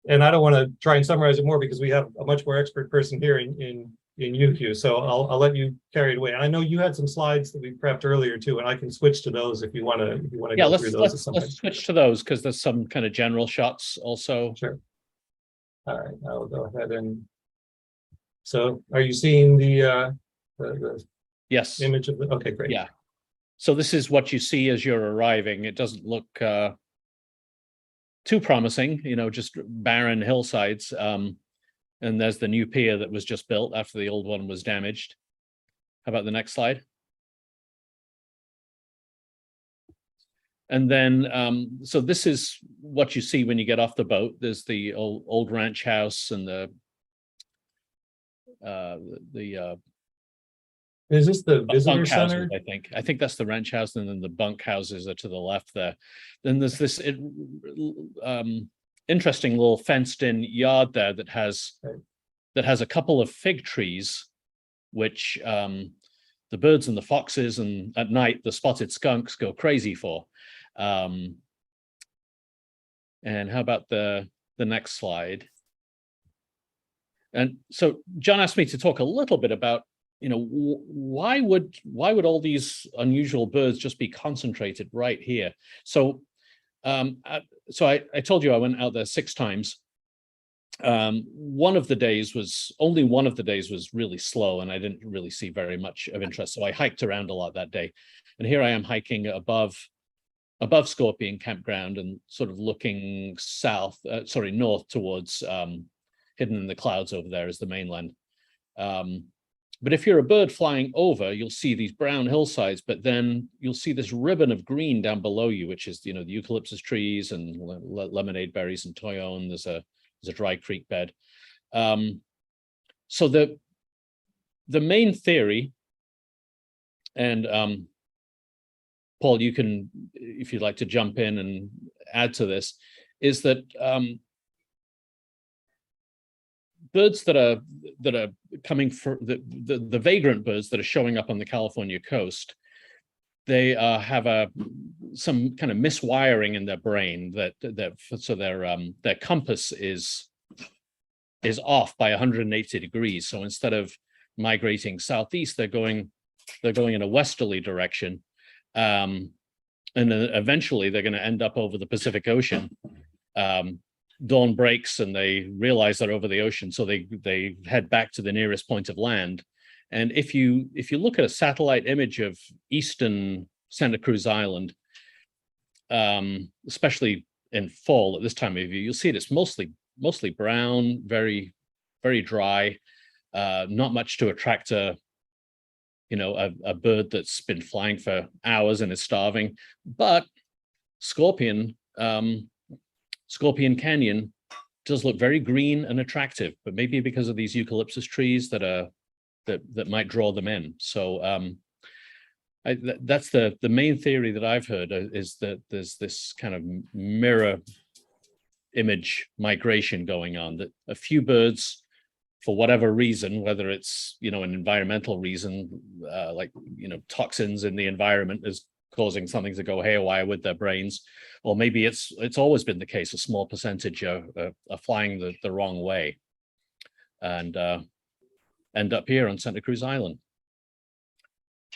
and I don't want to try and summarize it more because we have a much more expert person here in UQ, so I'll let you carry it away. And I know you had some slides that we prepped earlier too, and I can switch to those if you want to yeah, go through those. let's switch to those because there's some kind of general shots also. Sure. All right, I'll go ahead and. So, are you seeing the Yes. image of the? Okay, great. Yeah. So this is what you see as you're arriving. It doesn't look too promising, just barren hillsides. And there's the new pier that was just built after the old one was damaged. How about the next slide? And then, so this is what you see when you get off the boat. There's the old ranch house and Is this the visitor bunk houses, center? I think that's the ranch house, and then the bunk houses are to the left there. Then there's this interesting little fenced-in yard there that has a couple of fig trees, which the birds and the foxes, and at night the spotted skunks go crazy for. And how about the next slide? And so John asked me to talk a little bit about, why would all these unusual birds just be concentrated right here? So I told you I went out there 6 times. Only one of the days was really slow, and I didn't really see very much of interest. So I hiked around a lot that day, and here I am hiking above Scorpion Campground and sort of looking north towards hidden in the clouds over there is the mainland. But if you're a bird flying over, you'll see these brown hillsides, but then you'll see this ribbon of green down below you, which is, the eucalyptus trees and lemonade berries and toyon. There's a dry creek bed. So the main theory, and Paul, you can, if you'd like to jump in and add to this, is that birds that are coming for the vagrant birds that are showing up on the California coast, they have some kind of miswiring in their brain so their compass is is off by 180 degrees. So instead of migrating southeast, they're going in a westerly direction. And then eventually they're going to end up over the Pacific Ocean. Dawn breaks and they realize they're over the ocean, so they head back to the nearest point of land. And if you look at a satellite image of eastern Santa Cruz Island, especially in fall at this time of year, you'll see it's mostly brown, very, very dry, not much to attract a bird that's been flying for hours and is starving. But Scorpion Canyon does look very green and attractive, but maybe because of these eucalyptus trees that might draw them in. So that's the main theory that I've heard, is that there's this kind of mirror image migration going on, that a few birds, for whatever reason, whether it's an environmental reason, like toxins in the environment is causing something to go haywire with their brains, or maybe it's always been the case, a small percentage are flying the wrong way and end up here on Santa Cruz Island.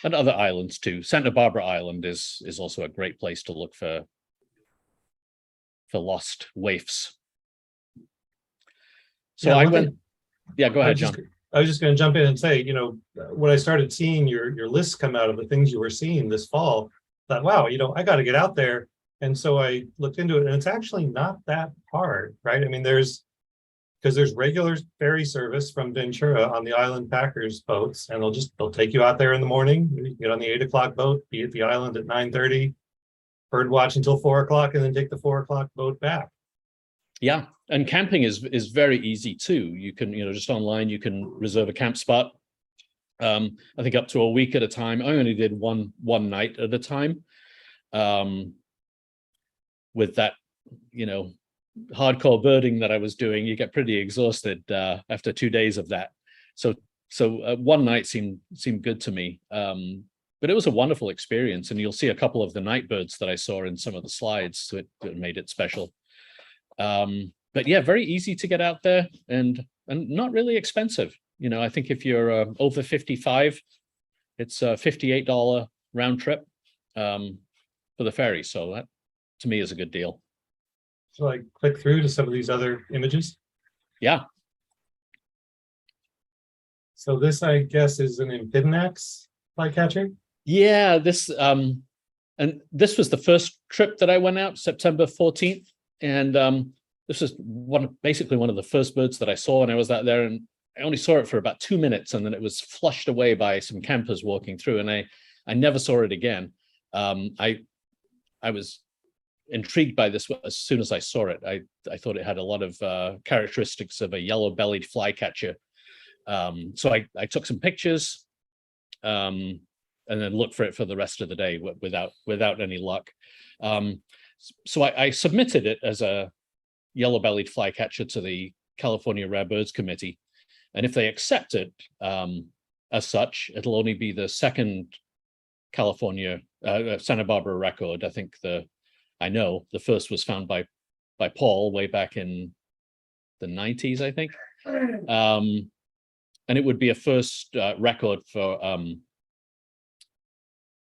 And other islands too. Santa Barbara Island is also a great place to look for lost waifs. So I went. Yeah, go ahead, John. I was just going to jump in and say, when I started seeing your lists come out of the things you were seeing this fall, I thought, wow, I got to get out there. And so I looked into it, and it's actually not that hard, right? I mean, because there's regular ferry service from Ventura on the Island Packers boats, and they'll take you out there in the morning. You get on the 8 o'clock boat, be at the island at 9:30, bird watch until 4 o'clock, and then take the 4 o'clock boat back. Yeah, and camping is very easy too. You can, just online, you can reserve a camp spot. I think up to a week at a time. I only did one night at a time. With that, hardcore birding that I was doing, you get pretty exhausted after 2 days of that. So one night seemed good to me. But it was a wonderful experience, and you'll see a couple of the night birds that I saw in some of the slides, so it made it special. But yeah, very easy to get out there and not really expensive. I think if you're over 55, it's a $58 round trip for the ferry. So that, to me, is a good deal. So I click through to some of these other images. Yeah. So this, I guess, is an Amphibonax flycatcher. Yeah, this was the first trip that I went out, September 14th. And this is basically one of the first birds that I saw when I was out there, and I only saw it for about 2 minutes, and then it was flushed away by some campers walking through, and I never saw it again. I was intrigued by this as soon as I saw it. I thought it had a lot of characteristics of a yellow-bellied flycatcher. So I took some pictures and then looked for it for the rest of the day without any luck. So I submitted it as a yellow-bellied flycatcher to the California Rare Birds Committee. And if they accept it as such, it'll only be the second California Santa Barbara record. I think I know the first was found by Paul way back in the 90s, I think. And it would be a first record for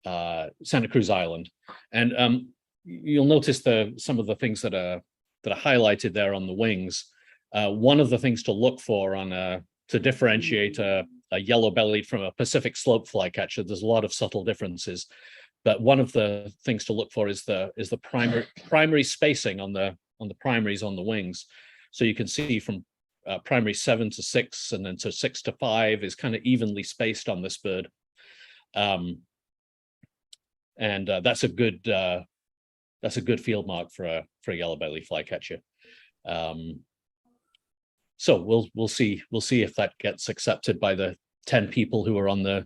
Santa Cruz Island. And you'll notice some of the things that are highlighted there on the wings. One of the things to look for to differentiate a yellow-bellied from a Pacific slope flycatcher, there's a lot of subtle differences. But one of the things to look for is the primary spacing on the primaries on the wings. So you can see from primary 7 to 6 and then to 6 to 5 is kind of evenly spaced on this bird. And that's a good field mark for a yellow-bellied flycatcher. So we'll see if that gets accepted by the 10 people who are on the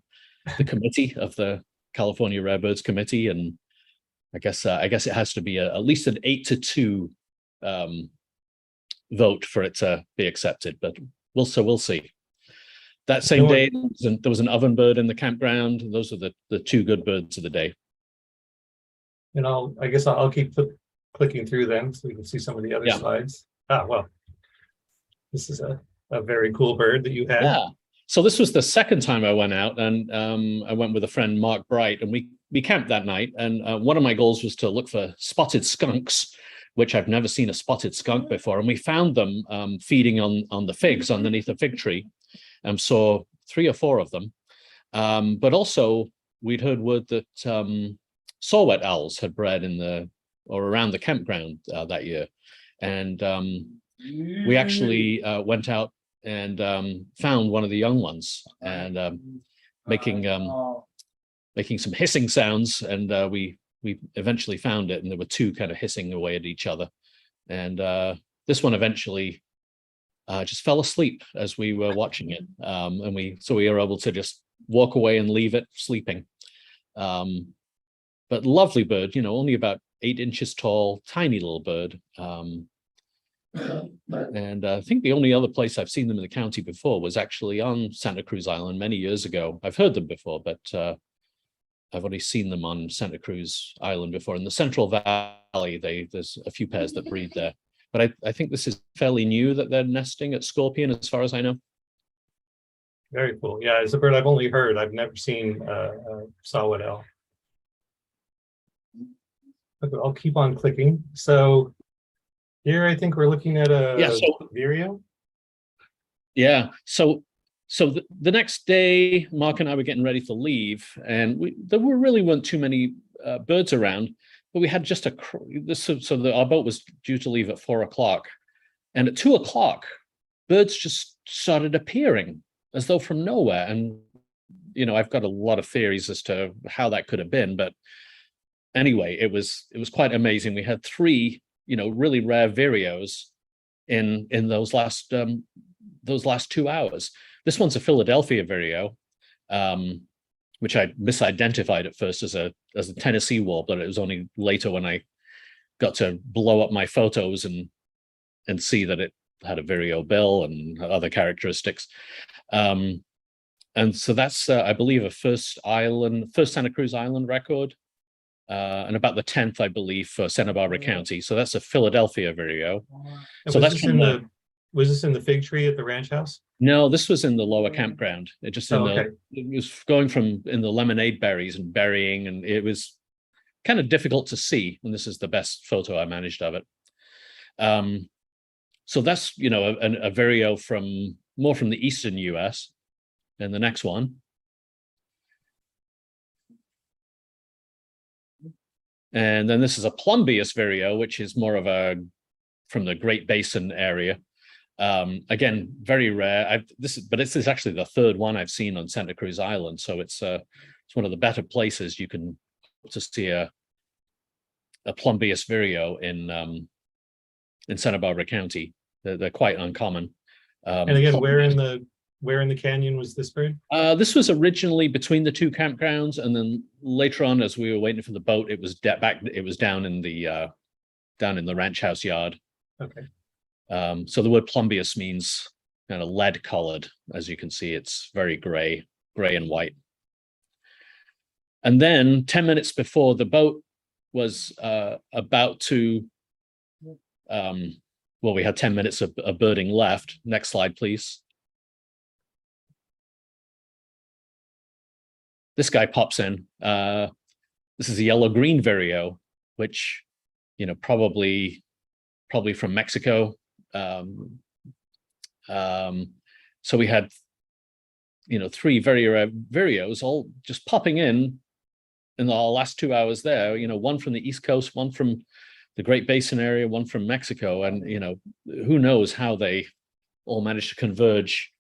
committee of the California Rare Birds Committee, and I guess it has to be at least an 8-2 vote for it to be accepted. But we'll see. That same day, there was an ovenbird in the campground. Those are the two good birds of the day. And I guess I'll keep clicking through them so we can see some of the other slides. Well, this is a very cool bird that you had. Yeah. So this was the second time I went out, and I went with a friend, Mark Bright, and we camped that night. And one of my goals was to look for spotted skunks, which I've never seen a spotted skunk before. And we found them feeding on the figs underneath a fig tree, and saw 3 or 4 of them. But also we'd heard word that saw-whet owls had bred in the or around the campground that year, and we actually went out and found one of the young ones, and making some hissing sounds, and we eventually found it, and there were 2 kind of hissing away at each other, and this one eventually just fell asleep as we were watching it, and we were able to just walk away and leave it sleeping. But lovely bird, only about 8 inches tall, tiny little bird. And I think the only other place I've seen them in the county before was actually on Santa Cruz Island many years ago. I've heard them before, but I've only seen them on Santa Cruz Island before. In the Central Valley, there's a few pairs that breed there. But I think this is fairly new that they're nesting at Scorpion, as far as I know. Very cool. Yeah, it's a bird I've only heard. I've never seen a saw-whet owl. Okay, I'll keep on clicking. So here I think we're looking at a vireo. Yeah. So the next day, Mark and I were getting ready to leave, and there weren't too many birds around, but we had just our boat was due to leave at 4 o'clock, and at 2 o'clock, birds just started appearing as though from nowhere. And I've got a lot of theories as to how that could have been, but anyway, it was quite amazing. We had 3 really rare vireos in those last 2 hours. This one's a Philadelphia vireo, which I misidentified at first as a Tennessee warbler. It was only later when I got to blow up my photos and see that it had a vireo bill and other characteristics. And so that's I believe a first Santa Cruz Island record. And about the 10th, I believe, for Santa Barbara County. So that's a Philadelphia vireo. So was this in the fig tree at the ranch house? No, this was in the lower campground. It was going from in the lemonade berries and berrying, and it was kind of difficult to see. And this is the best photo I managed of it. So that's a vireo more from the eastern US. And the next one. And then this is a Plumbeus vireo, which is more of from the Great Basin area. Again, very rare. This is actually the 3rd one I've seen on Santa Cruz Island. So it's one of the better places you can to see a Plumbeus vireo in Santa Barbara County. They're quite uncommon. And again, where in the canyon was this bird? This was originally between the 2 campgrounds, and then later on, as we were waiting for the boat, it was down in the ranch house yard. Okay. So the word Plumbeus means kind of lead colored. As you can see, it's very gray and white. And then 10 minutes before the boat was about to, we had 10 minutes of birding left. Next slide, please. This guy pops in. This is a yellow-green vireo, which, probably from Mexico. So we had, 3 very rare vireos all just popping in the last 2 hours there. One from the East Coast, one from the Great Basin area, one from Mexico, and who knows how they all managed to converge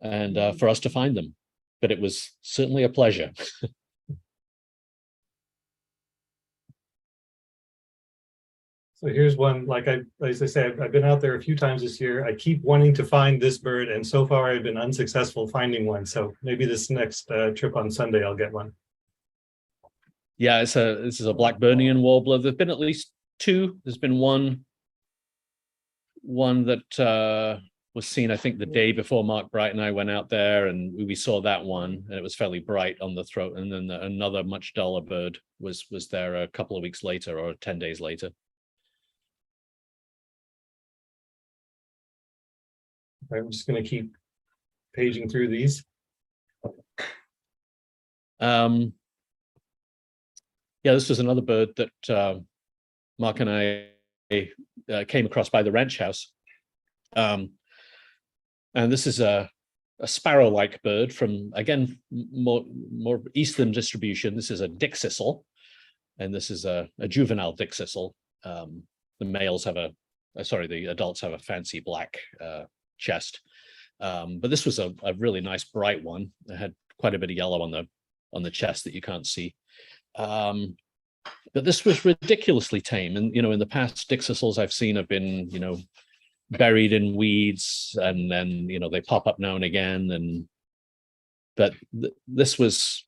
and for us to find them. But it was certainly a pleasure. So here's one, as I said, I've been out there a few times this year. I keep wanting to find this bird, and so far I've been unsuccessful finding one. So maybe this next trip on Sunday, I'll get one. Yeah, this is a Blackburnian warbler. There've been at least 2. There's been one that was seen, I think, the day before Mark Bright and I went out there, and we saw that one, and it was fairly bright on the throat. And then another much duller bird was there a couple of weeks later, or 10 days later. I'm just going to keep paging through these. Yeah, this was another bird that Mark and I came across by the ranch house. And this is a sparrow-like bird from, again, more eastern distribution. This is a dickcissel, and this is a juvenile dickcissel. The males have the adults have a fancy black chest. But this was a really nice bright one. It had quite a bit of yellow on the chest that you can't see. But this was ridiculously tame. And, in the past, dickcissels I've seen have been, buried in weeds, and then, they pop up now and again. But this was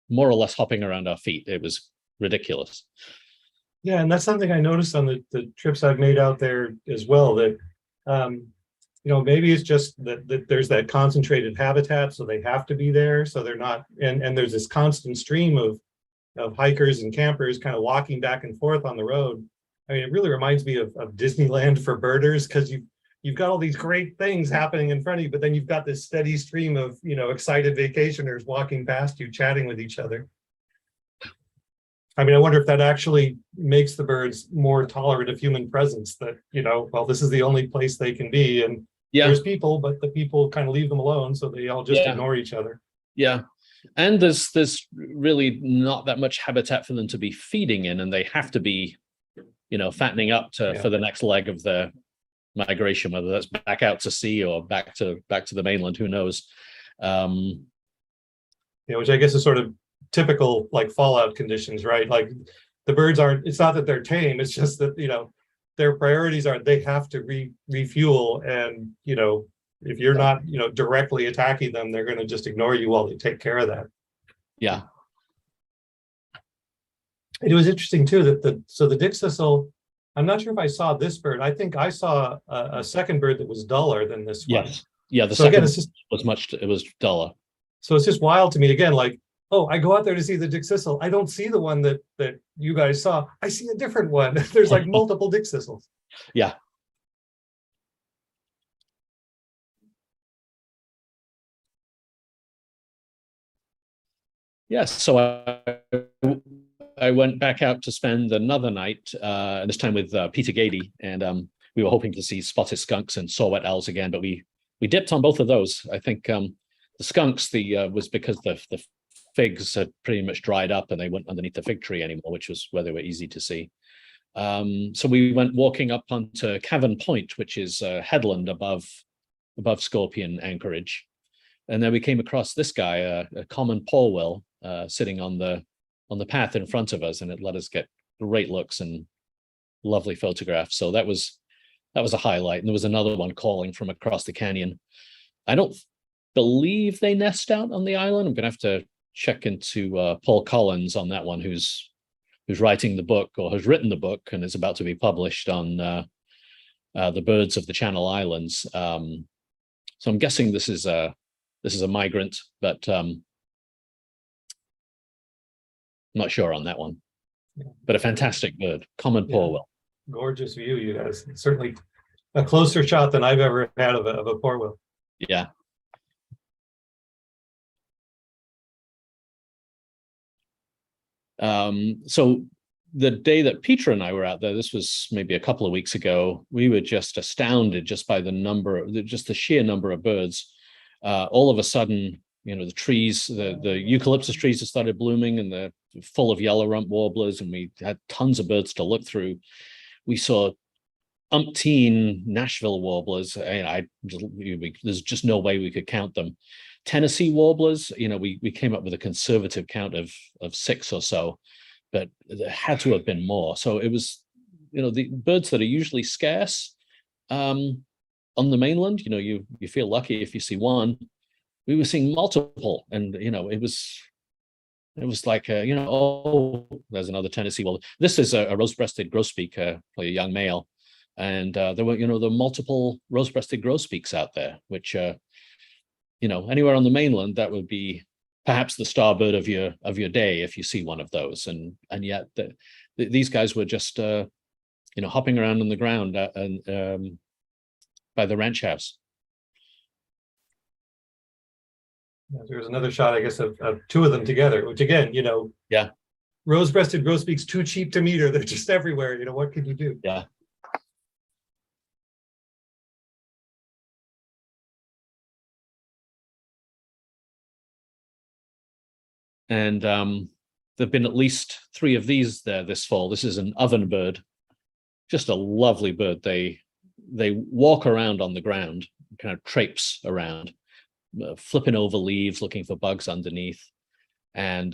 more or less hopping around our feet. It was ridiculous. Yeah, and that's something I noticed on the trips I've made out there as well, that, maybe it's just that there's that concentrated habitat, so they have to be there. So they're not, and there's this constant stream of hikers and campers kind of walking back and forth on the road. I mean, it really reminds me of Disneyland for birders, because you've got all these great things happening in front of you, but then you've got this steady stream of, excited vacationers walking past you, chatting with each other. I mean, I wonder if that actually makes the birds more tolerant of human presence, that, well, this is the only place they can be. And there's people, but the people kind of leave them alone. So they all just ignore each other. Yeah. And there's really not that much habitat for them to be feeding in, and they have to be, fattening up for the next leg of the migration, whether that's back out to sea or back to the mainland, who knows. Which I guess is sort of typical, like, fallout conditions, right? Like, the birds it's not that they're tame, it's just that, their priorities are, they have to refuel, and, if you're not, directly attacking them, they're going to just ignore you while they take care of that. Yeah. It was interesting too that the dickcissel, I'm not sure if I saw this bird. I think I saw a second bird that was duller than this one. Yes. Yeah. The so second again, it was duller. So it's just wild to me again, like, oh, I go out there to see the dickcissel. I don't see the one that you guys saw. I see a different one. There's like multiple dickcissels. Yeah. Yes. So I went back out to spend another night, this time with Peter Gady, and we were hoping to see spotted skunks and saw-whet owls again, but we dipped on both of those. I think the skunks was because the figs had pretty much dried up and they weren't underneath the fig tree anymore, which was where they were easy to see. So we went walking up onto Cavern Point, which is a headland above Scorpion Anchorage, and then we came across this guy, a common porwheel, sitting on the path in front of us, and it let us get great looks and lovely photographs. So that was a highlight. And there was another one calling from across the canyon. I don't believe they nest out on the island. I'm gonna have to check into Paul Collins on that one, who's writing the book, or has written the book and is about to be published on the birds of the Channel Islands. So I'm guessing this is a migrant, but not sure on that one. But a fantastic bird, common porwheel. Gorgeous view, you guys. Certainly a closer shot than I've ever had of a porwheel. Yeah. So the day that Peter and I were out there, this was maybe a couple of weeks ago, we were just astounded just by the sheer number of birds. All of a sudden, the trees, the eucalyptus trees have started blooming, and they're full of yellow rump warblers, and we had tons of birds to look through. We saw umpteen Nashville warblers. There's just no way we could count them. Tennessee warblers, we came up with a conservative count of 6 or so, but there had to have been more. So it was, the birds that are usually scarce on the mainland, you feel lucky if you see one. We were seeing multiple, and it was like oh, there's another Tennessee warbler. This is a rose-breasted grosbeak, probably a young male, and there were multiple rose-breasted grosbeaks out there, which anywhere on the mainland, that would be perhaps the star bird of your day if you see one of those, and yet these guys were just hopping around on the ground by the ranch house. Yeah, there's another shot, I guess, of two of them together, which again, Yeah. Rose-breasted grosbeak's too cheap to meter. They're just everywhere. What can you do? Yeah. And there've been at least 3 of these there this fall. This is an oven bird, just a lovely bird. They walk around on the ground, kind of traipse around, flipping over leaves, looking for bugs underneath. And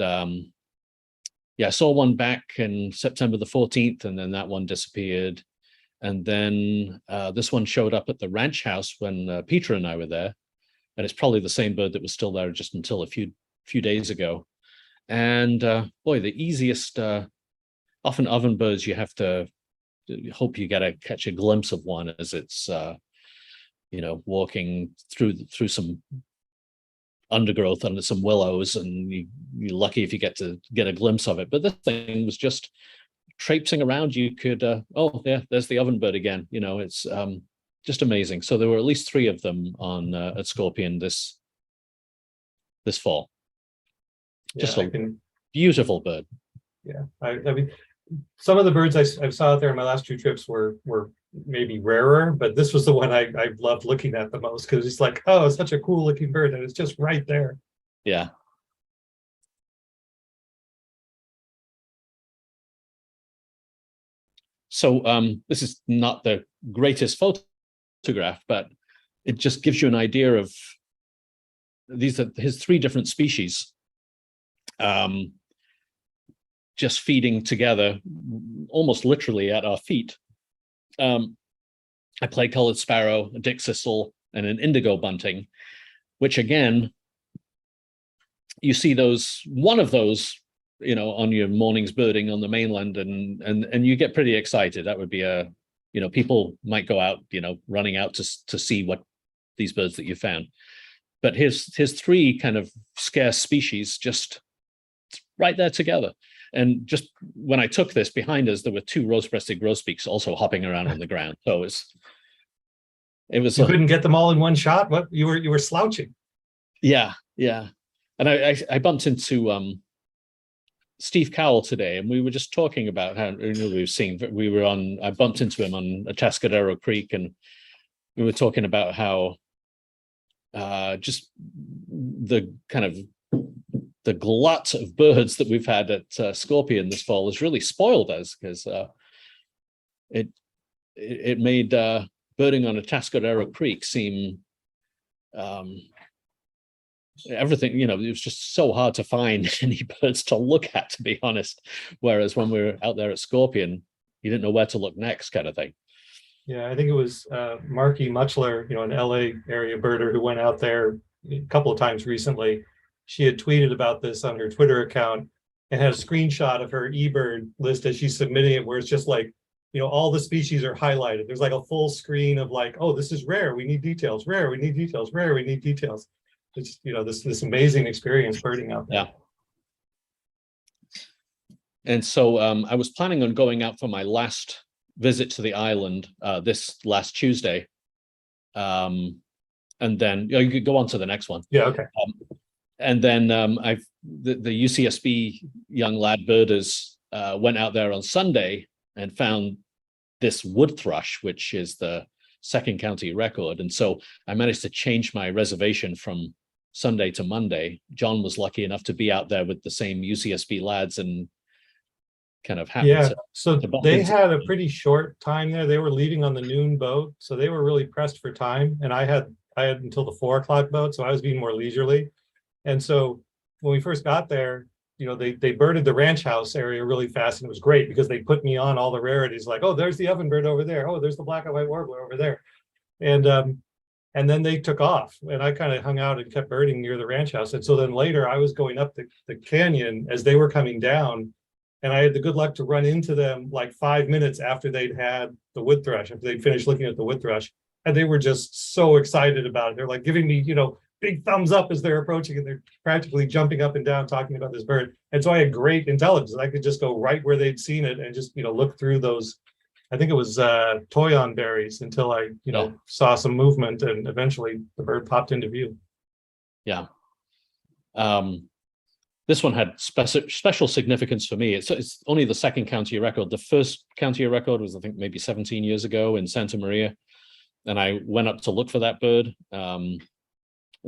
yeah, I saw one back in September the 14th, and then that one disappeared. And then this one showed up at the ranch house when Peter and I were there. And it's probably the same bird that was still there just until a few days ago. And boy, the easiest, often oven birds, you have to hope you catch a glimpse of one as it's, walking through some undergrowth under some willows, and you're lucky if you get a glimpse of it. But this thing was just traipsing around. You could, oh yeah, there's the oven bird again. It's just amazing. So there were at least 3 of them on at Scorpion this fall. Just beautiful bird. Yeah, I mean, some of the birds I saw out there in my last 2 trips were maybe rarer, but this was the one I loved looking at the most, because it's like, oh, it's such a cool looking bird, and it's just right there. Yeah. So this is not the greatest photograph, but it just gives you an idea of these are his 3 different species. Just feeding together, almost literally at our feet. A clay-colored sparrow, a dickcissel, and an indigo bunting, which again, you see one of those, on your morning's birding on the mainland, and you get pretty excited. That would be people might go out, running out to see what these birds that you found. But his 3 kind of scarce species just right there together. And just when I took this, behind us, there were 2 rose-breasted grosbeaks also hopping around on the ground. So it was. You couldn't get them all in one shot. What you were slouching. Yeah. And I bumped into Steve Cowell today, and we were just talking about how I bumped into him on Atascadero Creek, and we were talking about how just the kind of the glut of birds that we've had at Scorpion this fall has really spoiled us, because it made birding on Atascadero Creek seem everything, it was just so hard to find any birds to look at, to be honest. Whereas when we were out there at Scorpion, you didn't know where to look next, kind of thing. Yeah, I think it was Marky Muchler, an LA area birder who went out there a couple of times recently. She had tweeted about this on her Twitter account and had a screenshot of her eBird list as she's submitting it, where it's just like, all the species are highlighted. There's like a full screen of like, oh, this is rare, we need details, rare, we need details, rare, we need details. It's, this amazing experience birding out there. Yeah. And so I was planning on going out for my last visit to the island this last Tuesday. And then you could go on to the next one. Yeah, okay. And then the UCSB young lad birders went out there on Sunday and found this wood thrush, which is the second county record. And so I managed to change my reservation from Sunday to Monday. John was lucky enough to be out there with the same UCSB lads and kind of happened. Yeah, so they had a pretty short time there. They were leaving on the noon boat, so they were really pressed for time. And I had until the 4 o'clock boat, so I was being more leisurely. And so when we first got there, they birded the ranch house area really fast, and it was great because they put me on all the rarities, like, oh, there's the ovenbird over there, oh, there's the black and white warbler over there, and then they took off, and I kind of hung out and kept birding near the ranch house. And so then later I was going up the canyon as they were coming down, and I had the good luck to run into them like 5 minutes after they'd had the wood thrush, after they'd finished looking at the wood thrush, and they were just so excited about it. They're like giving me, big thumbs up as they're approaching, and they're practically jumping up and down talking about this bird. And so I had great intelligence. I could just go right where they'd seen it and just look through those, I think it was toyon berries, until I saw some movement, and eventually the bird popped into view. Yeah. This one had special significance for me. It's only the second county record. The first county record was, I think, maybe 17 years ago in Santa Maria. And I went up to look for that bird and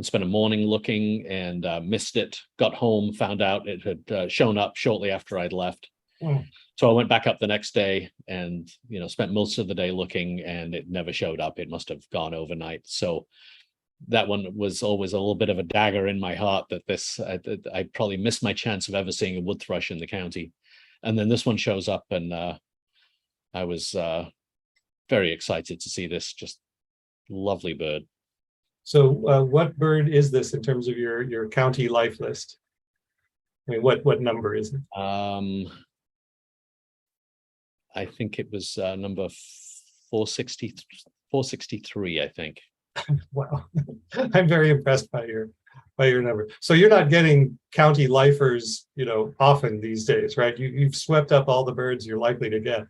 spent a morning looking and missed it. Got home, found out it had shown up shortly after I'd left. So I went back up the next day and, spent most of the day looking, and it never showed up. It must have gone overnight. So that one was always a little bit of a dagger in my heart that I probably missed my chance of ever seeing a wood thrush in the county. And then this one shows up, and I was very excited to see this just lovely bird. So what bird is this in terms of your county life list? I mean, what number is it? I think it was number 463, I think. Wow, I'm very impressed by your number. So you're not getting county lifers, often these days, right? You've swept up all the birds you're likely to get.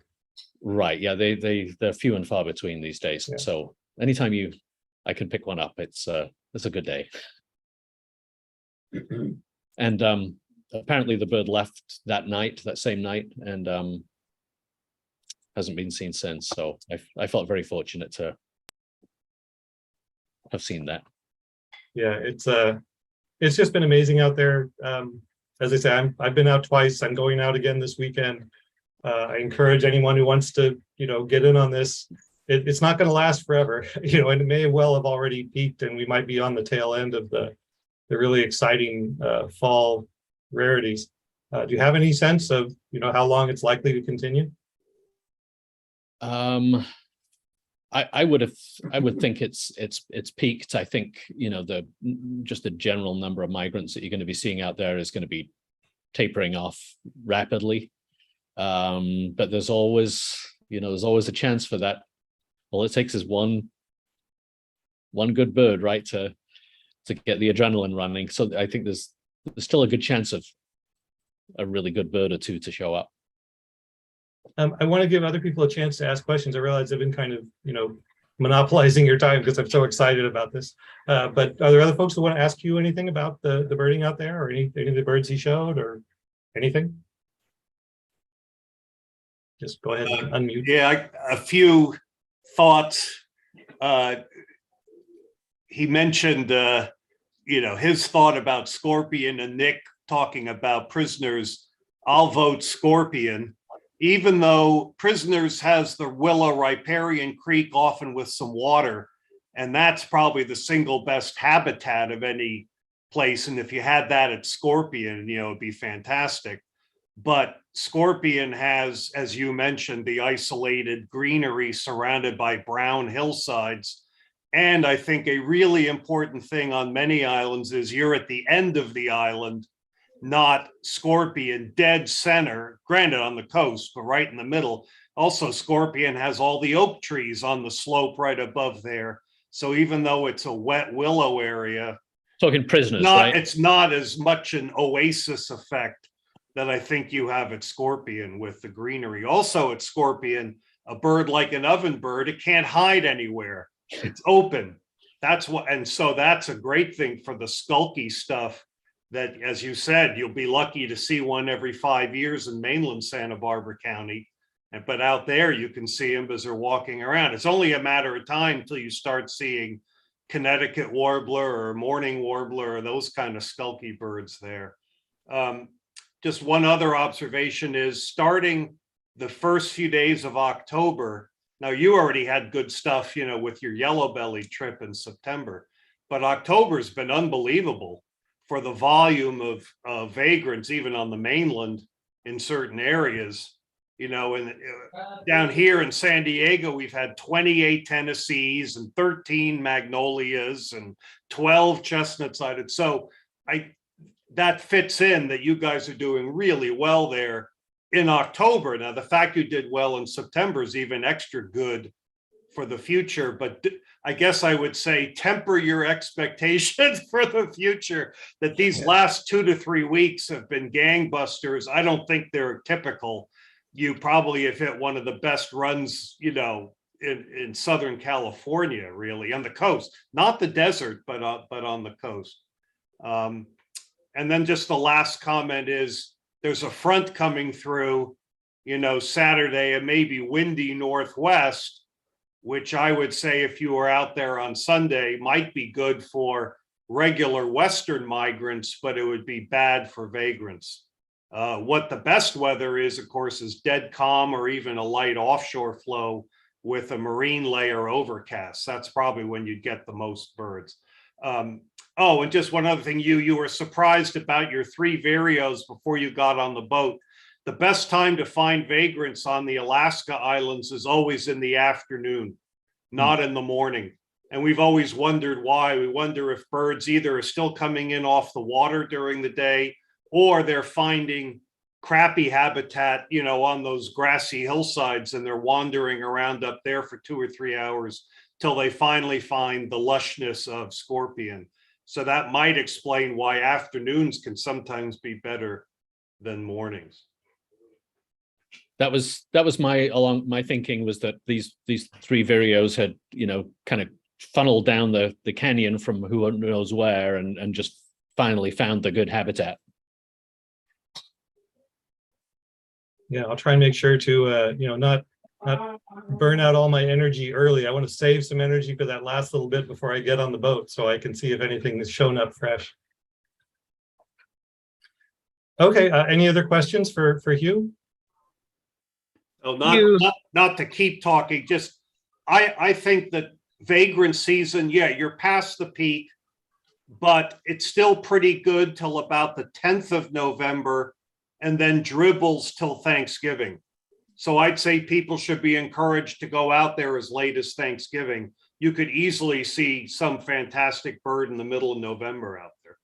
Right. Yeah, they're few and far between these days. Yeah. So anytime I can pick one up, it's a good day. And apparently the bird left that same night, and hasn't been seen since. So I felt very fortunate to have seen that. Yeah, it's just been amazing out there. As I say, I've been out twice. I'm going out again this weekend. I encourage anyone who wants to, get in on this. It's not going to last forever, and it may well have already peaked, and we might be on the tail end of the really exciting fall rarities. Do you have any sense of, how long it's likely to continue? I would think it's peaked. I think, just the general number of migrants that you're going to be seeing out there is going to be tapering off rapidly. But there's always a chance for that. All it takes is one good bird, right, to get the adrenaline running. So I think there's still a good chance of a really good bird or two to show up. I want to give other people a chance to ask questions. I realize I've been kind of, monopolizing your time because I'm so excited about this. But are there other folks who want to ask you anything about the birding out there, or any of the birds he showed, or anything? Just go ahead and unmute. Yeah, a few thoughts. He mentioned, his thought about scorpion, and Nick talking about prisoners. I'll vote scorpion, even though prisoners has the willow riparian creek, often with some water, and that's probably the single best habitat of any place. And if you had that at scorpion, it'd be fantastic. But scorpion has, as you mentioned, the isolated greenery surrounded by brown hillsides. And I think a really important thing on many islands is you're at the end of the island, not scorpion dead center, granted on the coast, but right in the middle. Also, scorpion has all the oak trees on the slope right above there. So even though it's a wet willow area, talking prisoners, right? It's not as much an oasis effect that I think you have at scorpion with the greenery. Also at scorpion, a bird like an oven bird, it can't hide anywhere. It's open. And so that's a great thing for the skulky stuff that, as you said, you'll be lucky to see one every 5 years in mainland Santa Barbara County. But out there, you can see them as they're walking around. It's only a matter of time until you start seeing Connecticut warbler or mourning warbler or those kind of skulky birds there. Just one other observation is starting the first few days of October. Now, you already had good stuff, with your yellow belly trip in September, but October's been unbelievable for the volume of vagrants, even on the mainland in certain areas. And down here in San Diego, we've had 28 Tennessees and 13 Magnolias and 12 chestnut-sided. So that fits in that you guys are doing really well there in October. Now, the fact you did well in September is even extra good for the future, but I guess I would say temper your expectations for the future, that these last 2 to 3 weeks have been gangbusters. I don't think they're typical. You probably have hit one of the best runs, in Southern California, really, on the coast, not the desert, but on the coast. And then just the last comment is there's a front coming through, Saturday, and maybe windy northwest, which I would say if you were out there on Sunday might be good for regular Western migrants, but it would be bad for vagrants. What the best weather is, of course, is dead calm or even a light offshore flow with a marine layer overcast. That's probably when you'd get the most birds. Oh, and just one other thing, you were surprised about your 3 vireos before you got on the boat. The best time to find vagrants on the Alaska islands is always in the afternoon, not in the morning. And we've always wondered why. We wonder if birds either are still coming in off the water during the day, or they're finding crappy habitat, on those grassy hillsides, and they're wandering around up there for 2 or 3 hours till they finally find the lushness of scorpion. So that might explain why afternoons can sometimes be better than mornings. That was my thinking, was that these 3 vireos had, kind of funneled down the canyon from who knows where and just finally found the good habitat. Yeah, I'll try and make sure to, not burn out all my energy early. I want to save some energy for that last little bit before I get on the boat, so I can see if anything has shown up fresh. Okay, any other questions for Hugh? Oh, not to keep talking, just I think that vagrant season, yeah, you're past the peak, but it's still pretty good till about the 10th of November, and then dribbles till Thanksgiving. So I'd say people should be encouraged to go out there as late as Thanksgiving. You could easily see some fantastic bird in the middle of November out there.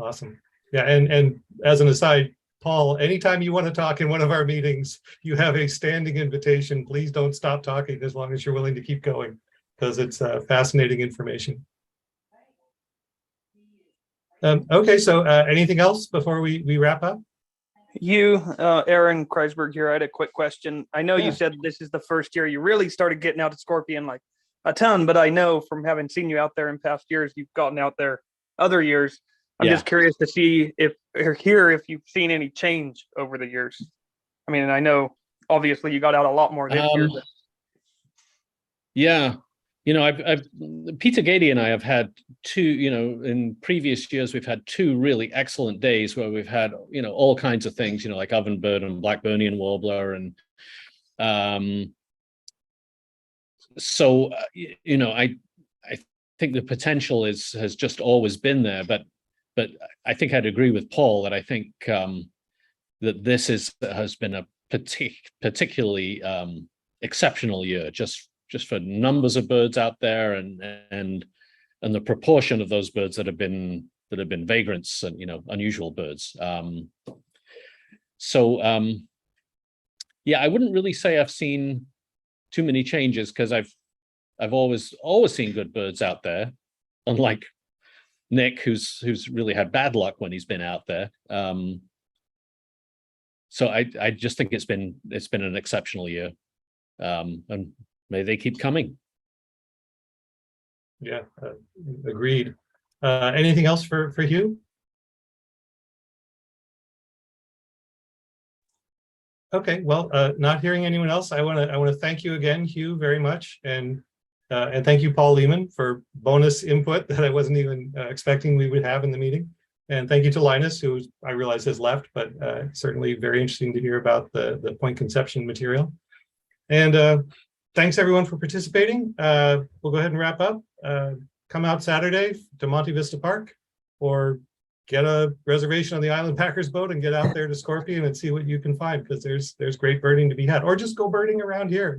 Awesome. Yeah, and as an aside, Paul, anytime you want to talk in one of our meetings, you have a standing invitation. Please don't stop talking as long as you're willing to keep going, because it's fascinating information. Okay, so anything else before we wrap up? Aaron Kreisberg here. I had a quick question. I know Yeah. you said this is the first year you really started getting out to scorpion like a ton, but I know from having seen you out there in past years, you've gotten out there other years. I'm just curious to see if you've seen any change over the years. I mean, I know obviously you got out a lot more this year. But... Yeah. I've Peter Gady and I have had 2, in previous years, we've had 2 really excellent days where we've had, all kinds of things, like ovenbird and Blackburnian warbler. And so, I think the potential has just always been there, but I think I'd agree with Paul that I think that this has been a particularly exceptional year, just for numbers of birds out there and the proportion of those birds that have been vagrants and unusual birds. Yeah, I wouldn't really say I've seen too many changes, because I've always seen good birds out there, unlike Nick, who's really had bad luck when he's been out there. So I just think it's been an exceptional year, and may they keep coming. Yeah, agreed. Anything else for Hugh? Okay, well, not hearing anyone else, I want to thank you again, Hugh, very much, and thank you, Paul Lehman, for bonus input that I wasn't even expecting we would have in the meeting. And thank you to Linus, who I realize has left, but certainly very interesting to hear about the point conception material. And thanks everyone for participating. We'll go ahead and wrap up. Come out Saturday to Monte Vista Park, or get a reservation on the Island Packers boat and get out there to Scorpion and see what you can find, because there's great birding to be had. Or just go birding around here.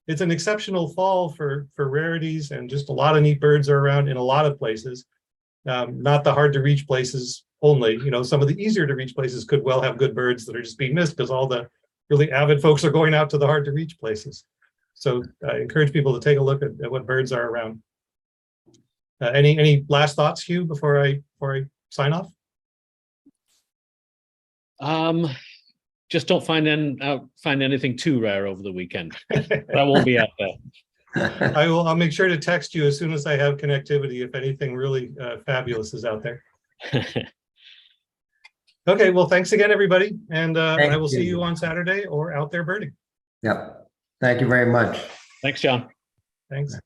It's an exceptional fall for rarities, and just a lot of neat birds are around in a lot of places. Not the hard to reach places only. Some of the easier to reach places could well have good birds that are just being missed because all the really avid folks are going out to the hard to reach places. So I encourage people to take a look at what birds are around. Any last thoughts, Hugh, before I sign off? Just don't find anything too rare over the weekend. But I won't be out there. I'll make sure to text you as soon as I have connectivity if anything really fabulous is out there. Okay, well, thanks again, everybody. And Thank I will see you. you on Saturday or out there birding. Yep. Thank you very much. Thanks, John. Thanks.